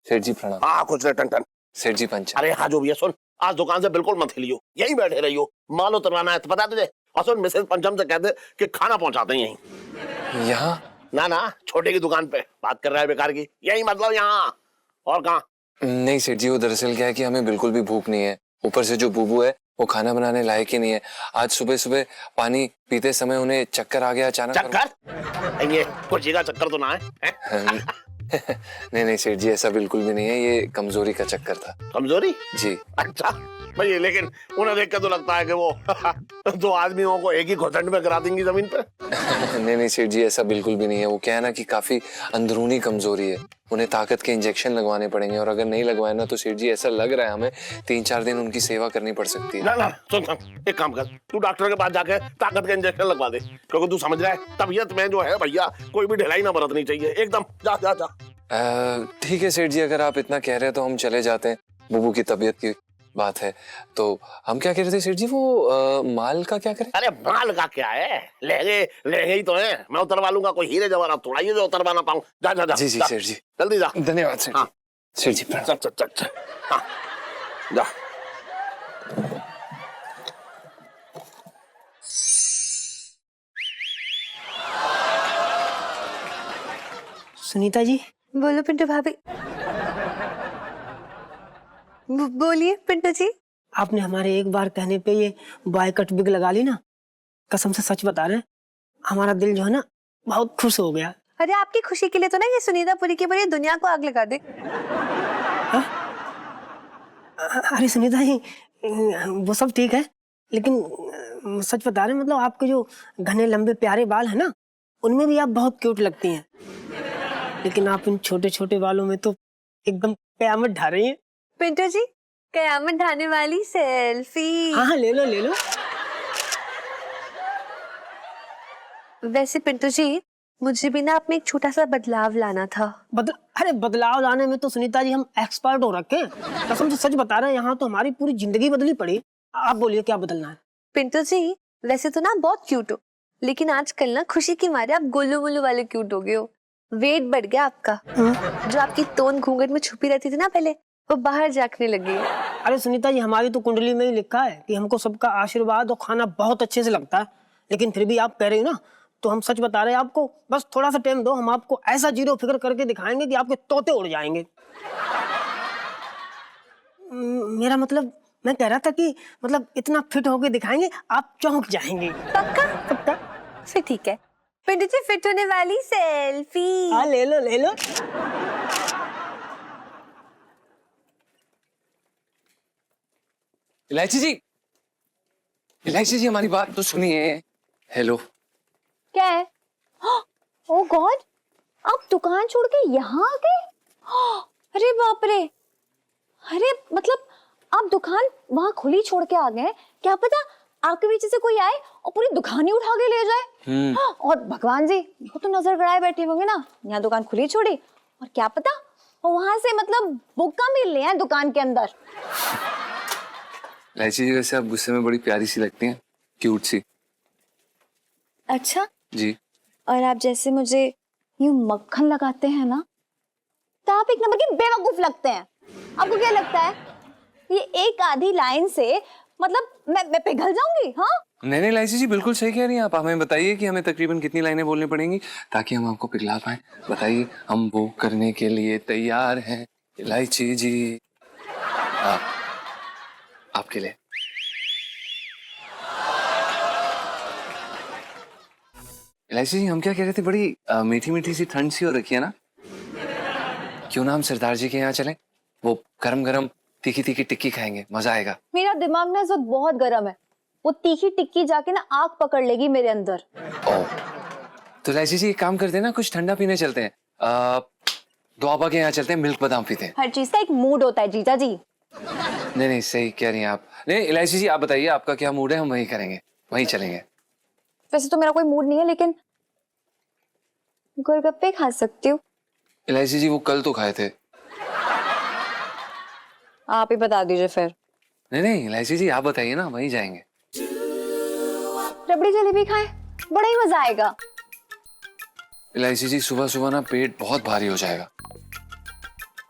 सेठ जी प्रणाम। हाँ कुछ नहीं, टन टन। सेठ जी पंच। अरे हाँ जो भी है सुन, आज दुकान से बिल्कुल मत हिलियो, यहीं बैठे रहियो। माल उतरवाना है तो पता तुझे। और सुन, मिसेस पंचम से कह दे कि खाना पहुंचाते हैं यहीं। यहाँ? ना छोटे की दुकान पे बात कर रहा है बेकार की, यही मतलब यहाँ। और कहाँ? नहीं सेठ जी, वो दरअसल क्या है कि हमें बिल्कुल भी भूख नहीं है। ऊपर से जो बुबू है वो खाना बनाने लायक ही नहीं है। आज सुबह सुबह पानी पीते समय उन्हें चक्कर आ गया अचानक। चक्कर? ये कुछ का चक्कर तो ना है? नहीं सेठ जी, ऐसा बिल्कुल भी नहीं है, ये कमजोरी का चक्कर था। कमजोरी? जी। अच्छा भाई, लेकिन उन्हें देख के तो लगता है कि वो दो आदमियों को एक ही घुटन में गिरा देंगी जमीन पे। नहीं सेठ जी, ऐसा बिल्कुल भी नहीं है। वो क्या है ना कि काफी अंदरूनी कमजोरी है, उन्हें ताकत के इंजेक्शन लगवाने पड़ेंगे, और अगर नहीं लगवाए ना तो सेठ जी ऐसा लग रहा है हमें 3-4 दिन उनकी सेवा करनी पड़ सकती है। ना सुन, एक काम कर, तू डॉक्टर के पास जाके ताकत के इंजेक्शन लगवा दे, क्योंकि तू समझ रहा है तबीयत में जो है भैया कोई भी ढिलाई ना बरतनी चाहिए एकदम। जा जा जा। ठीक है सेठ जी, अगर आप इतना कह रहे हैं तो हम चले जाते हैं। बुबू की तबीयत की बात है तो हम क्या कह रहे थे सेठ जी, वो माल का क्या करें? अरे माल का क्या है, लहंगे ही तो है, मैं उतरवा लूंगा। कोई हीरे जवाहरात थोड़ा ही जो उतरवा ना पाऊं। जा जा जा। जी जा, सेठ जी, जल्दी जा। धन्यवाद सेठ। हाँ सेठ जी प्रणाम। चल हाँ जा। सुनीता जी। बोलो पिंटू भाभी। बोलिए पिंटू जी। आपने हमारे एक बार कहने पे ये बॉयकट बिग लगा ली ना, कसम से सच बता रहे हैं, हमारा दिल जो है ना बहुत खुश हो गया। अरे आपकी खुशी के लिए तो ना ये सुनीता पूरी की पूरी दुनिया को आग लगा दे। अरे सुनीता जी, वो सब ठीक है, लेकिन सच बता रहे हैं, मतलब आपके जो घने लंबे प्यारे बाल है ना, उनमें भी आप बहुत क्यूट लगती हैं, लेकिन आप इन छोटे छोटे बालों में तो एकदम कयामत ढा रही हैं। पिंटू जी, कयामत ढाने वाली सेल्फी। हाँ ले लो ले लो। वैसे पिंटू जी, मुझे भी ना आपने एक छोटा सा बदलाव लाना था। अरे बदलाव लाने में तो सुनीता जी हम एक्सपर्ट हो रखे हैं, कसम से सच बता रहे हैं, यहाँ तो हमारी पूरी जिंदगी बदली पड़ी। आप बोलिए क्या बदलना है? पिंटू जी, वैसे तो ना बहुत क्यूट हो, लेकिन आजकल ना खुशी के मारे आप गोलू मोलू वाले क्यूट हो गए हो। वेट बढ़ गया आपका। जो आपकी तोन घूंघट में छुपी रहती थी ना पहले, वो बाहर झांकने लगी है। अरे सुनीता जी, हमारी तो कुंडली में ही लिखा है कि हमको सबका आशीर्वाद और खाना बहुत अच्छे से लगता है, लेकिन फिर भी आप कह रहे हो ना, तो हम सच बता रहे हैं आपको, बस थोड़ा सा टाइम दो, हम आपको ऐसा जीरो फिगर करके दिखाएंगे कि आपके तोते उड़ जाएंगे। मेरा मतलब, मैं कह रहा था कि मतलब इतना फिट होके दिखाएंगे आप चौंक जाएंगे। पक्का? पक्का। फिर ठीक है पिंटू जी, फिट होने वाली सेल्फी। हाँ ले लो ले लो। इलायची जी हमारी बात तो सुनिए। हेलो। क्या है? ओह गॉड, आप दुकान छोड़ के यहाँ आ गए? अरे बाप रे, अरे मतलब आप दुकान वहाँ खुली छोड़ के आ गए, क्या पता आपके पीछे से कोई आए और पूरी दुकान ही उठा के ले जाए। और भगवान जी, वो तो नजर गड़ाए बैठे होंगे ना, यहाँ दुकान खुली छोड़ी और क्या पता और वहां से मतलब बुक्का मिल रहे हैं दुकान के अंदर। इलायची जी, वैसे आप गुस्से में बड़ी प्यारी सी लगती हैं, क्यूट सी। अच्छा जी। और आप जैसे मुझे यूं मक्खन लगाते हैं ना, तो आप एक नंबर के बेवकूफ लगते हैं। आपको क्या लगता है ये एक आधी लाइन से मतलब मैं पिघल जाऊंगी? हाँ नहीं इलायची जी, बिल्कुल सही कह रही हैं आप। हमें बताइए कि हमें तकरीबन कितनी लाइनें बोलनी पड़ेंगी ताकि हम आपको पिघला पाए। बताइए, हम वो करने के लिए तैयार हैं इलायची जी। आपके लिए। इलायची जी, हम क्या कह रहे थे, बड़ी मीठी मीठी सी ठंड सी हो रखी है ना, क्यों ना हम सरदार जी के यहाँ चलें, वो गरम गरम तीखी तीखी टिक्की खाएंगे, मजा आएगा। मेरा दिमाग ना इस वक्त बहुत गर्म है, वो तीखी टिक्की जाके ना आग पकड़ लेगी मेरे अंदर। ओह, तो इलायची जी एक काम करते हैं ना, कुछ ठंडा पीने चलते हैं। तो आप आके यहाँ चलते हैं, मिल्क बादाम पीते हैं। हर चीज का एक मूड होता है जीजा जी। नहीं नहीं, सही कह रही हैं आप। नहीं इलायची जी, आप बताइए आपका क्या मूड है, हम वही करेंगे, वही चलेंगे। वैसे तो मेरा कोई मूड नहीं है, लेकिन गोलगप्पे खा सकती हूँ। इलायची जी वो कल तो खाए थे। आप ही बता दीजिए फिर। नहीं नहीं इलायची जी, आप बताइए ना, वहीं जाएंगे। रबड़ी जलेबी खाएं, बड़ा ही मजा आएगा। इलायची जी सुबह सुबह ना पेट बहुत भारी हो जाएगा।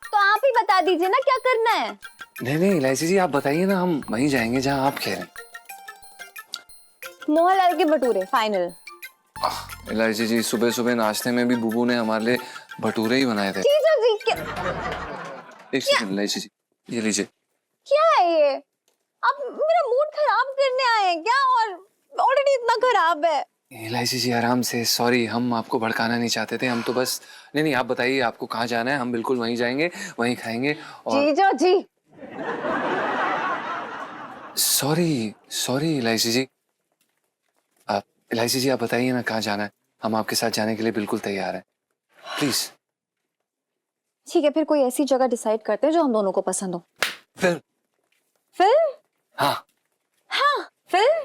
तो आप ही बता दीजिए ना क्या करना है। नहीं नहीं इलायची जी, आप बताइए ना, हम वहीं जाएंगे जहाँ आप कह रहे हैं। मोहनलाल के भटूरे फाइनल। इलायची जी सुबह सुबह नाश्ते में भी बुबू ने हमारे लिए भटूरे ही बनाए थे। जीजा जी क्या एक सेकंड इलायची जी, ये लीजिए। क्या है ये? आप मेरा मूड खराब करने आए हैं क्या? और ऑलरेडी इतना खराब है। इलायची जी आराम से, सॉरी, हम आपको भड़काना नहीं चाहते थे, हम तो बस। नहीं नहीं आप बताइए आपको कहाँ जाना है, हम बिल्कुल वहीं जाएंगे, वहीं खाएंगे। और जीजा जी सॉरी सॉरी इलायची जी, आप इलायची जी आप बताइए ना कहाँ जाना है, हम आपके साथ जाने के लिए बिल्कुल तैयार हैं, प्लीज। ठीक है, फिर कोई ऐसी जगह डिसाइड करते हैं जो हम दोनों को पसंद हो। फिल्म। फिल्म? हाँ हाँ फिल्म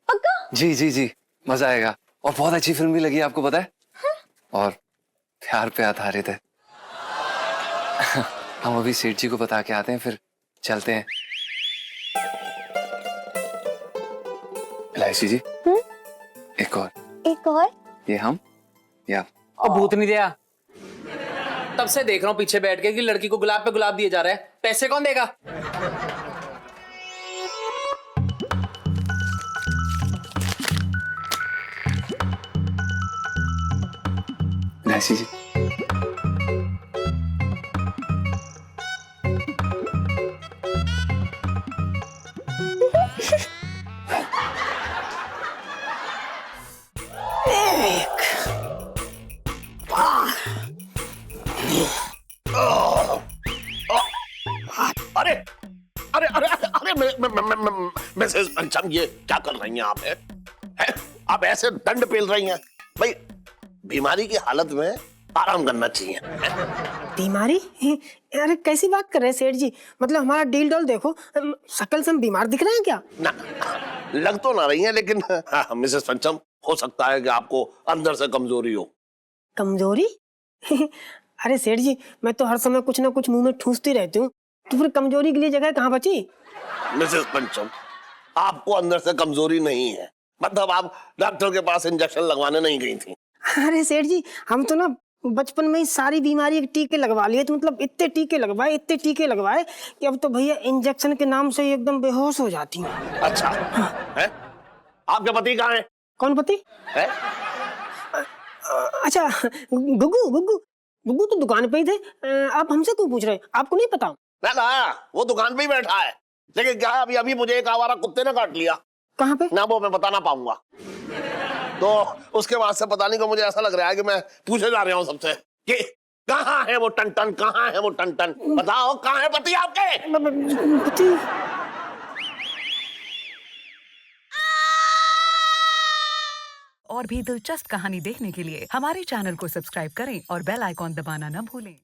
पक्का। जी जी जी, मजा आएगा, और बहुत अच्छी फिल्म भी लगी है, आपको पता है। और प्यार पे आधारित है। हम अभी सेठ जी को बता के आते हैं, फिर चलते हैं। इलायची जी एक और। एक और? ये हम या और भूत नहीं दिया। तब से देख रहा हूँ पीछे बैठ के कि लड़की को गुलाब पे गुलाब दिए जा रहे हैं, पैसे कौन देगा? इलायची जी अरे अरे अरे अरे मिसेस पंचम, ये क्या कर रही हैं आप? हैं? आप ऐसे दंड पेल रही हैं भाई। बीमारी की हालत में आराम करना चाहिए। बीमारी? अरे कैसी बात कर रहे हैं सेठ जी, मतलब हमारा डील डॉल देखो, शक्ल से हम बीमार दिख रहे हैं क्या? ना, लग तो ना रही है, लेकिन हाँ, मिसेस पंचम, हो सकता है कि आपको अंदर से कमजोरी हो। कमजोरी? अरे सेठ जी, मैं तो हर समय कुछ ना कुछ मुंह में ठूसती रहती हूँ, तो फिर कमजोरी के लिए जगह कहाँ बची? मिसेस पंचम, आपको अंदर से कमजोरी नहीं है, मतलब आप डॉक्टर के पास इंजेक्शन लगवाने नहीं गई थी। अरे सेठ जी, हम तो ना बचपन में ही सारी बीमारी के टीके लगवा लिए, तो मतलब इतने टीके लगवाए कि अब तो भैया इंजेक्शन के नाम से एकदम बेहोश हो जाती हूँ। अच्छा है? आपके पति कहाँ है? कौन पति है? अच्छा, गुग्गू तो दुकान पे ही थे। आप हमसे क्यों पूछ रहे हैं, आपको नहीं पता? ना ना, वो दुकान पे ही बैठा है, लेकिन क्या अभी अभी मुझे एक आवारा कुत्ते ने काट लिया। कहाँ पे? ना वो मैं बता ना पाऊंगा, तो उसके बाद से पता नहीं को मुझे ऐसा लग रहा है कि मैं पूछे जा रहा हूँ सबसे कि कहाँ है वो टन, कहाँ है वो टन, बताओ कहाँ है पति आपके? पति? और भी दिलचस्प कहानी देखने के लिए हमारे चैनल को सब्सक्राइब करें और बेल आइकॉन दबाना न भूलें।